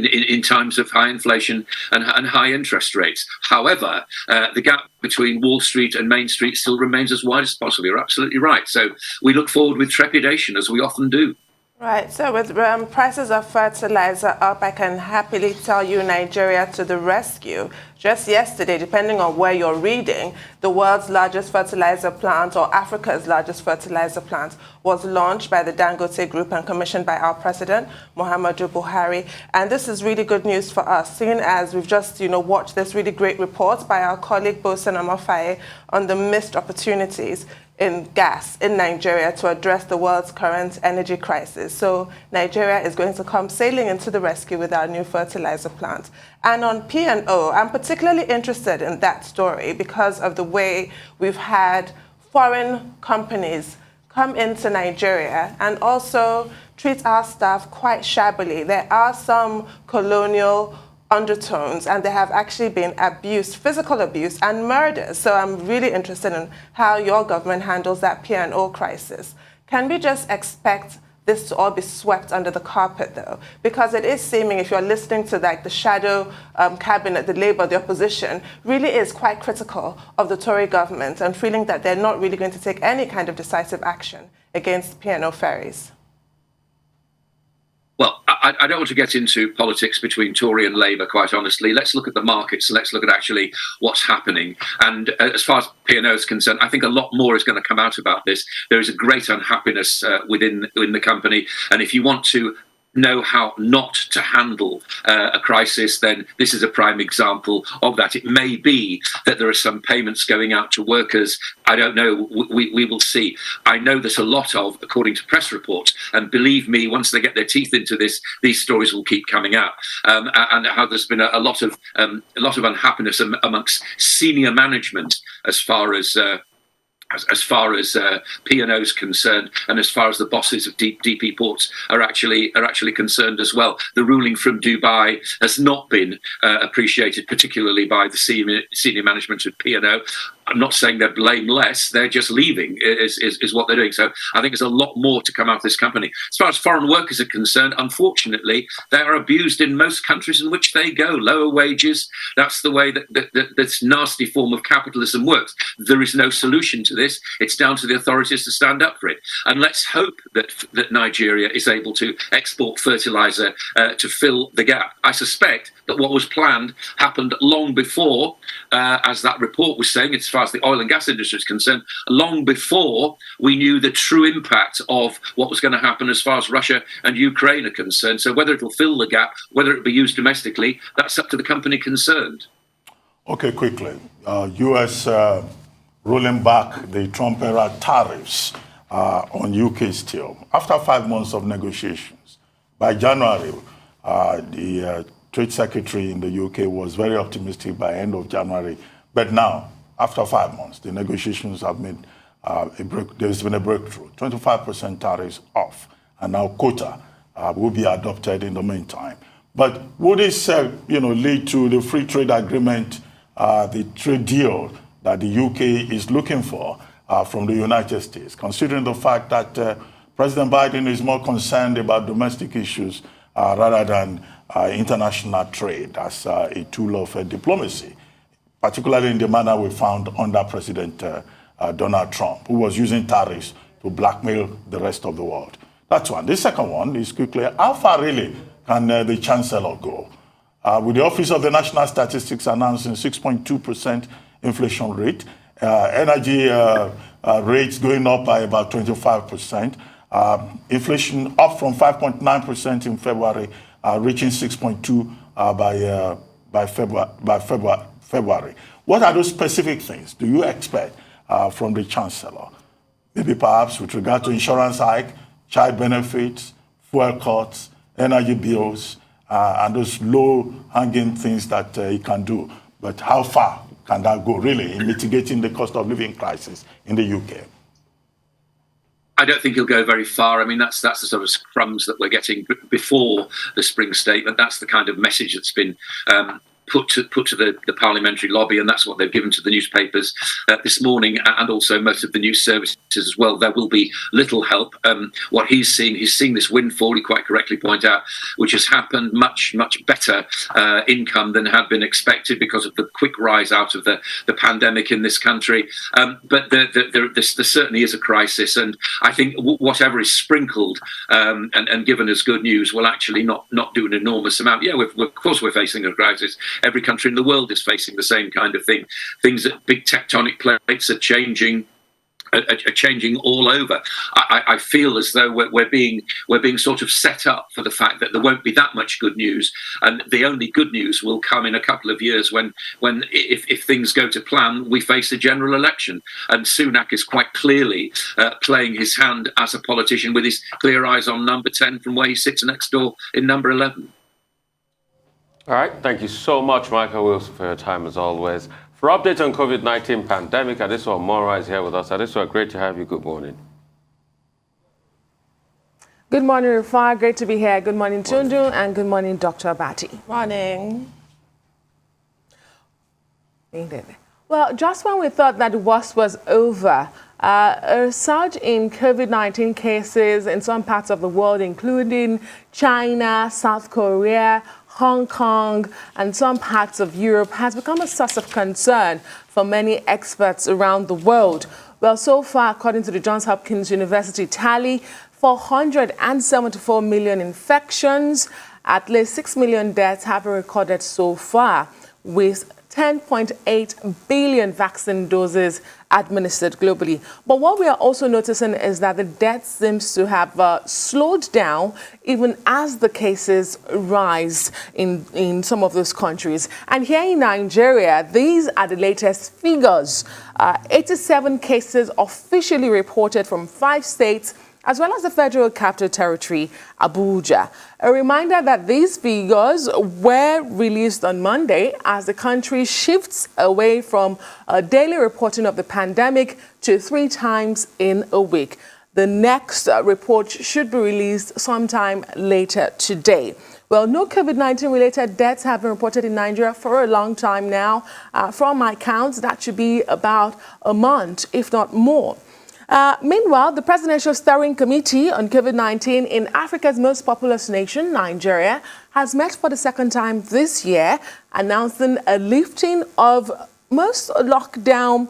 in times of high inflation and high interest rates. However, the gap between Wall Street and Main Street still remains as wide as possible. You're absolutely right. So we look forward with trepidation, as we often do. Right. So with prices of fertilizer up, I can happily tell you Nigeria to the rescue. Just yesterday, depending on where you're reading, the world's largest fertilizer plant, or Africa's largest fertilizer plant, was launched by the Dangote Group and commissioned by our president, Muhammadu Buhari. And this is really good news for us, seeing as we've just, watched this really great report by our colleague Bosen Amofaye on the missed opportunities in gas in Nigeria to address the world's current energy crisis. So Nigeria is going to come sailing into the rescue with our new fertilizer plant. And on P&O, I'm particularly interested in that story because of the way we've had foreign companies come into Nigeria and also treat our staff quite shabbily. There are some colonial undertones, and there have actually been abuse, physical abuse, and murders. So I'm really interested in how your government handles that P&O crisis. Can we just expect this to all be swept under the carpet, though? Because it is seeming, if you're listening to the shadow cabinet, the Labour, the opposition, really is quite critical of the Tory government and feeling that they're not really going to take any kind of decisive action against P&O ferries. Well, I don't want to get into politics between Tory and Labour, quite honestly. Let's look at the markets. Let's look at actually what's happening. And as far as P&O is concerned, I think a lot more is going to come out about this. There is a great unhappiness within the company. And if you want to know how not to handle a crisis, then this is a prime example of that. It may be that there are some payments going out to workers. I don't know. We will see. I know there's a lot of, according to press reports, and believe me, once they get their teeth into this, these stories will keep coming out. And how there's been a lot of unhappiness amongst senior management as far as P&O is concerned, and as far as the bosses of DP Ports are actually concerned as well. The ruling from Dubai has not been appreciated, particularly by the senior management of P&O. I'm not saying they're blameless, they're just leaving, is what they're doing. So I think there's a lot more to come out of this company. As far as foreign workers are concerned, unfortunately, they are abused in most countries in which they go. Lower wages, that's the way that this nasty form of capitalism works. There is no solution to this. It's down to the authorities to stand up for it. And let's hope that Nigeria is able to export fertilizer to fill the gap. I suspect that what was planned happened long before, as that report was saying, as far as the oil and gas industry is concerned, long before we knew the true impact of what was going to happen as far as Russia and Ukraine are concerned. So whether it will fill the gap, whether it will be used domestically, that's up to the company concerned. Okay, quickly. U.S. rolling back the Trump-era tariffs on UK steel. After 5 months of negotiations, by January, the Trade Secretary in the UK was very optimistic by end of January. But now, after 5 months, the negotiations have made there's been a breakthrough. 25% tariffs off, and now quota will be adopted in the meantime. But would this, lead to the free trade agreement, the trade deal that the UK is looking for from the United States, considering the fact that President Biden is more concerned about domestic issues rather than international trade as a tool of diplomacy, particularly in the manner we found under President Donald Trump, who was using tariffs to blackmail the rest of the world. That's one. The second one is quickly, how far really can the Chancellor go? With the Office of the National Statistics announcing 6.2% inflation rate, energy rates going up by about 25%, inflation up from 5.9% in February, reaching 6.2% by February. What are those specific things do you expect from the Chancellor? Maybe perhaps with regard to insurance hike, child benefits, fuel cuts, energy bills, and those low-hanging things that he can do. But how far can that go, really, in mitigating the cost of living crisis in the UK? I don't think he'll go very far. I mean, that's the sort of crumbs that we're getting before the spring statement. That's the kind of message that's been put to the parliamentary lobby, and that's what they've given to the newspapers this morning, and also most of the news services as well. There will be little help. What he's seeing this windfall, he quite correctly point out, which has happened much better income than had been expected because of the quick rise out of the pandemic in this country. But there certainly is a crisis, and I think whatever is sprinkled and given as good news will actually not do an enormous amount. Yeah, of course we're facing a crisis. Every country in the world is facing the same kind of thing. Things that big tectonic plates are changing all over. I feel as though we're being sort of set up for the fact that there won't be that much good news, and the only good news will come in a couple of years when if things go to plan, we face a general election. And Sunak is quite clearly playing his hand as a politician with his clear eyes on number 10 from where he sits next door in number 11. All right, thank you so much, Michael Wilson, for your time as always. For updates on COVID-19 pandemic, Adesuwa Mora is here with us. Adesuwa, great to have you. Good morning. Good morning, Rufai. Great to be here. Good morning, Tundu, and good morning, Dr. Abati. Morning. Well, just when we thought that the worst was over, a surge in COVID-19 cases in some parts of the world, including China, South Korea, Hong Kong, and some parts of Europe, has become a source of concern for many experts around the world. Well, so far, according to the Johns Hopkins University tally, 474 million infections, at least 6 million deaths have been recorded so far, with 10.8 billion vaccine doses administered globally. But what we are also noticing is that the death seems to have slowed down even as the cases rise in some of those countries. And here in Nigeria, these are the latest figures. 87 cases officially reported from 5 states, as well as the Federal Capital Territory, Abuja. A reminder that these figures were released on Monday as the country shifts away from daily reporting of the pandemic to 3 times in a week. The next report should be released sometime later today. Well, no COVID-19 related deaths have been reported in Nigeria for a long time now. From my counts, that should be about a month, if not more. Meanwhile, the Presidential Steering Committee on COVID-19 in Africa's most populous nation, Nigeria, has met for the second time this year, announcing a lifting of most lockdown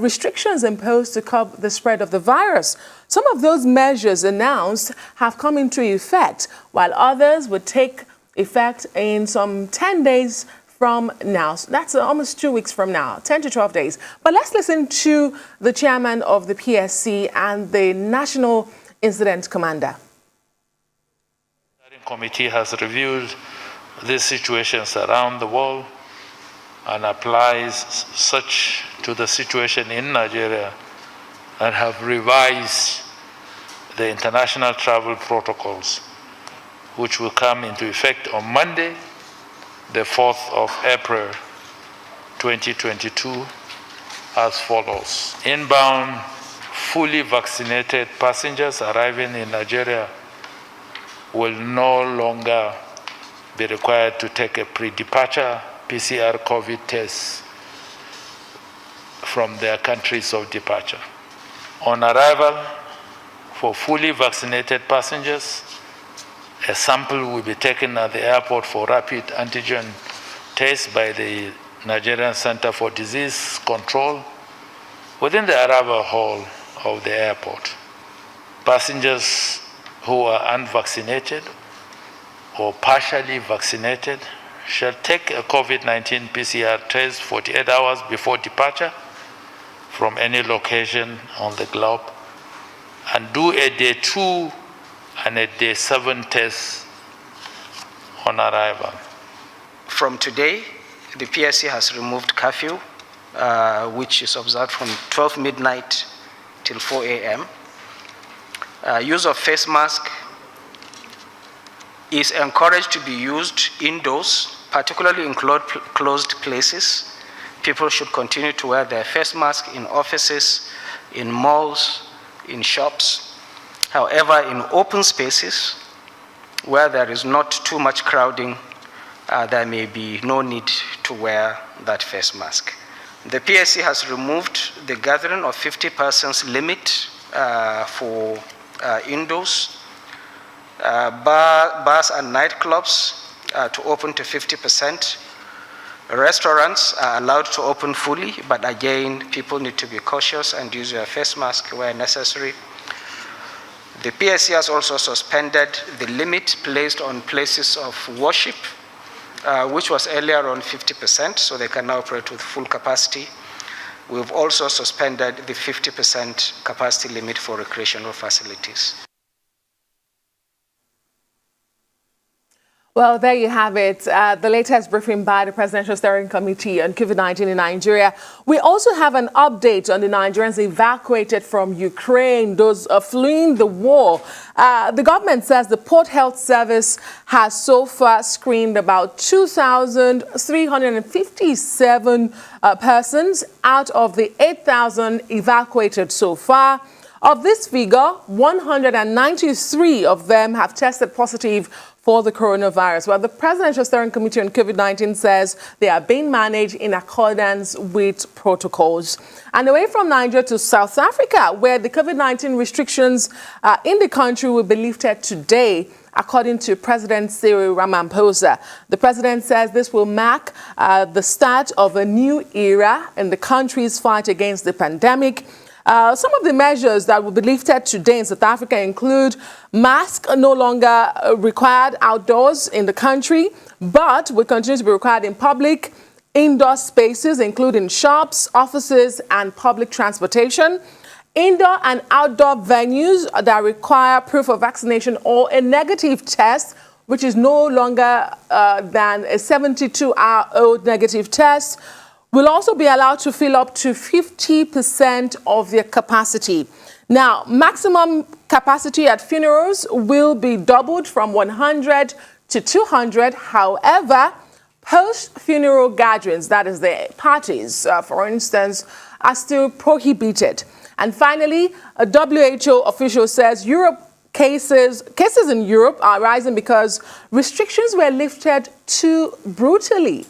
restrictions imposed to curb the spread of the virus. Some of those measures announced have come into effect, while others would take effect in some 10 days from now. So that's almost 2 weeks from now, 10 to 12 days. But let's listen to the chairman of the PSC and the National Incident Commander. The steering committee has reviewed these situations around the world and applies such to the situation in Nigeria and have revised the international travel protocols, which will come into effect on Monday, the 4th of April, 2022, as follows. Inbound, fully vaccinated passengers arriving in Nigeria will no longer be required to take a pre-departure PCR COVID test from their countries of departure. On arrival, for fully vaccinated passengers, a sample will be taken at the airport for rapid antigen test by the Nigerian Center for Disease Control within the arrival hall of the airport. Passengers who are unvaccinated or partially vaccinated shall take a COVID-19 PCR test 48 hours before departure from any location on the globe and do a day 2 and a day 7 test on arrival. From today, the PSC has removed curfew, which is observed from 12 midnight till 4 a.m. Use of face mask is encouraged to be used indoors, particularly in closed places. People should continue to wear their face mask in offices, in malls, in shops. However, in open spaces where there is not too much crowding, there may be no need to wear that face mask. The PSC has removed the gathering of 50 persons limit for indoors. Bars and nightclubs to open to 50%. Restaurants are allowed to open fully, but again, people need to be cautious and use their face mask where necessary. The PSC has also suspended the limit placed on places of worship, which was earlier on 50%, so they can now operate with full capacity. We've also suspended the 50% capacity limit for recreational facilities. Well, there you have it, the latest briefing by the Presidential Steering Committee on COVID-19 in Nigeria. We also have an update on the Nigerians evacuated from Ukraine, those fleeing the war. The government says the Port Health Service has so far screened about 2,357 persons out of the 8,000 evacuated so far. Of this figure, 193 of them have tested positive for the coronavirus. Well, the Presidential Steering Committee on COVID-19 says they are being managed in accordance with protocols. And away from Nigeria to South Africa, where the COVID-19 restrictions in the country will be lifted today, according to President Cyril Ramaphosa. The president says this will mark the start of a new era in the country's fight against the pandemic. Some of the measures that will be lifted today in South Africa include masks no longer required outdoors in the country, but will continue to be required in public, indoor spaces, including shops, offices, and public transportation. Indoor and outdoor venues that require proof of vaccination or a negative test, which is no longer than a 72-hour-old negative test, will also be allowed to fill up to 50% of their capacity. Now, maximum capacity at funerals will be doubled from 100 to 200. However, post-funeral gatherings, that is the parties, for instance, are still prohibited. And finally, a WHO official says cases in Europe are rising because restrictions were lifted too brutally.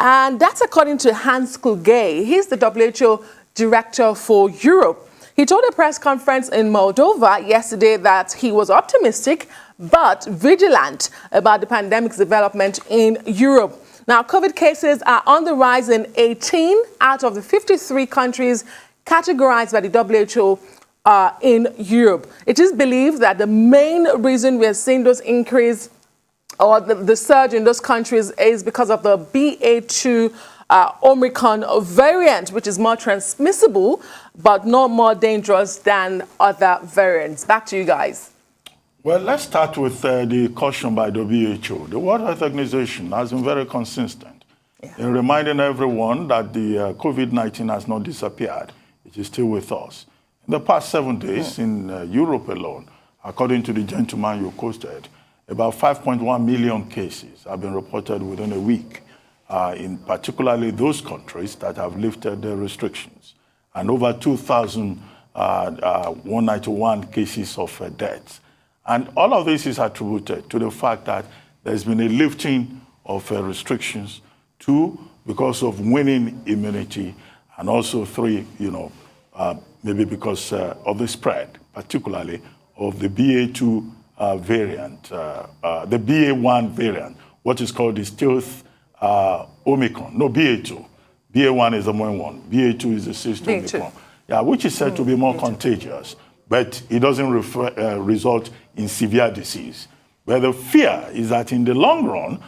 And that's according to Hans Kluge. He's the WHO director for Europe. He told a press conference in Moldova yesterday that he was optimistic but vigilant about the pandemic's development in Europe. Now, COVID cases are on the rise in 18 out of the 53 countries categorized by the WHO in Europe. It is believed that the main reason we are seeing those increase or the surge in those countries is because of the BA2 Omicron variant, which is more transmissible, but not more dangerous than other variants. Back to you guys. Well, let's start with the caution by WHO. The World Health Organization has been very consistent in reminding everyone that the COVID-19 has not disappeared. It is still with us. In the past 7 days in Europe alone, according to the gentleman you quoted, about 5.1 million cases have been reported within a week, in particularly those countries that have lifted their restrictions. and over 2,191 cases of deaths. And all of this is attributed to the fact that there's been a lifting of restrictions, 2, because of waning immunity, and also 3, maybe because of the spread, particularly of the BA2 variant, the BA1 variant, what is called the stealth Omicron. No, BA2. BA1 is the main one. BA2 is the stealth Omicron. Yeah, which is said to be more contagious, but it doesn't result in severe disease. But the fear is that in the long run,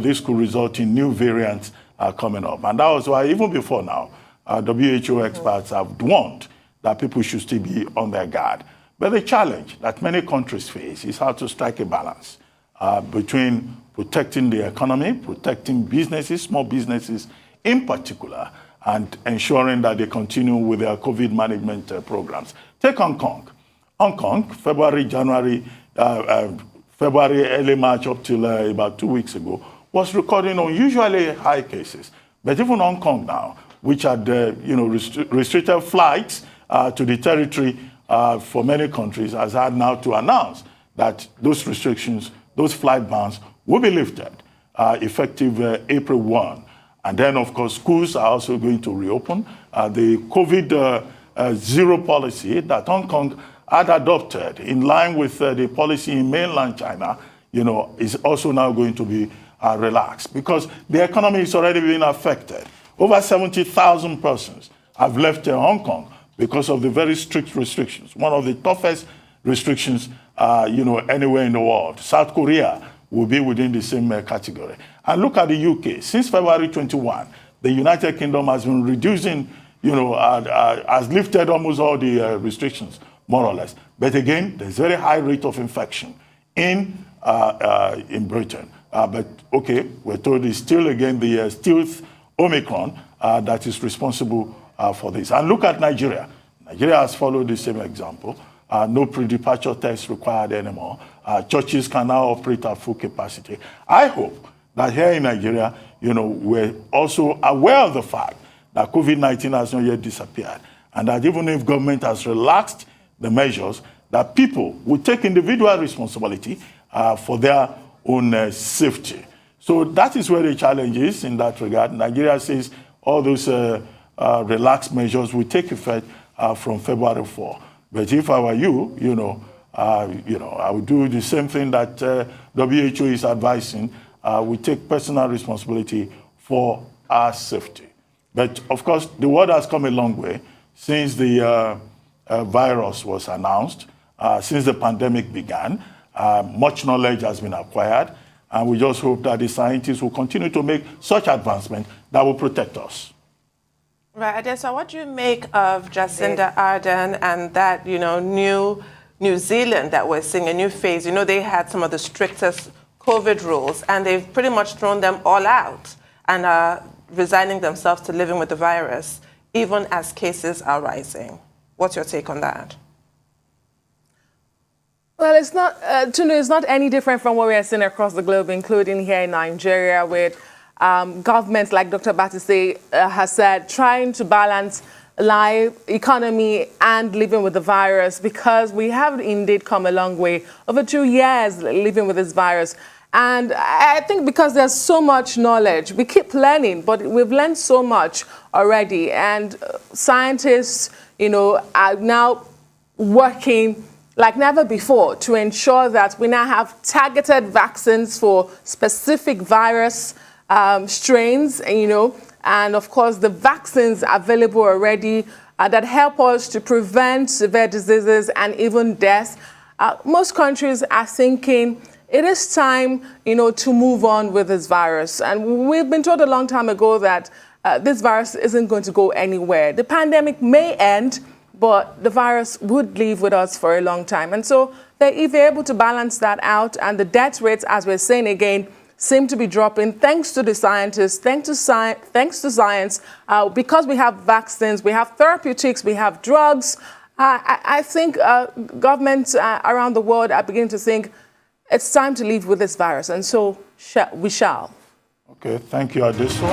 this could result in new variants coming up. And that was why, even before now, WHO experts have warned that people should still be on their guard. But the challenge that many countries face is how to strike a balance between protecting the economy, protecting businesses, small businesses in particular, and ensuring that they continue with their COVID management programs. Take Hong Kong. Hong Kong, February, early March up till about 2 weeks ago, was recording unusually high cases. But even Hong Kong now, which had restricted flights to the territory for many countries, has had now to announce that those restrictions, those flight bans will be lifted effective April 1. And then, of course, schools are also going to reopen. The COVID zero policy that Hong Kong had adopted in line with the policy in mainland China, is also now going to be relaxed because the economy is already being affected. Over 70,000 persons have left Hong Kong because of the very strict restrictions, one of the toughest restrictions, anywhere in the world. South Korea will be within the same category. And look at the UK. Since February 21, the United Kingdom has been reducing, has lifted almost all the restrictions, more or less. But again, there's very high rate of infection in Britain. But okay, we're told it's still again the stealth Omicron that is responsible for this. And look at Nigeria. Nigeria has followed the same example. No pre-departure tests required anymore. Churches can now operate at full capacity. I hope that here in Nigeria, we're also aware of the fact that COVID-19 has not yet disappeared, and that even if government has relaxed the measures, that people will take individual responsibility for their own safety. So that is where the challenge is in that regard. Nigeria says all those relaxed measures will take effect from February 4. But if I were you, I would do the same thing that WHO is advising. We take personal responsibility for our safety. But of course, the world has come a long way since the virus was announced, since the pandemic began. Much knowledge has been acquired, and we just hope that the scientists will continue to make such advancements that will protect us. Right, Adessa, what do you make of Jacinda Ardern and that, New Zealand that we're seeing, a new phase? They had some of the strictest COVID rules, and they've pretty much thrown them all out and are resigning themselves to living with the virus, even as cases are rising. What's your take on that? Well, it's not, Tunu, it's not any different from what we are seeing across the globe, including here in Nigeria, with governments, like Dr. Batiste has said, trying to balance life, economy, and living with the virus, because we have indeed come a long way. Over 2 years living with this virus. And I think because there's so much knowledge, we keep learning, but we've learned so much already. And scientists, are now working like never before to ensure that we now have targeted vaccines for specific virus strains, and of course the vaccines available already that help us to prevent severe diseases and even deaths. Most countries are thinking it is time, to move on with this virus. And we've been told a long time ago that this virus isn't going to go anywhere. The pandemic may end, but the virus would live with us for a long time. And so if they're able to balance that out, and the death rates, as we're saying again, seem to be dropping thanks to the scientists, thanks to science, because we have vaccines, we have therapeutics, we have drugs. I think governments around the world are beginning to think it's time to live with this virus, and so we shall. Okay, thank you, Adesso.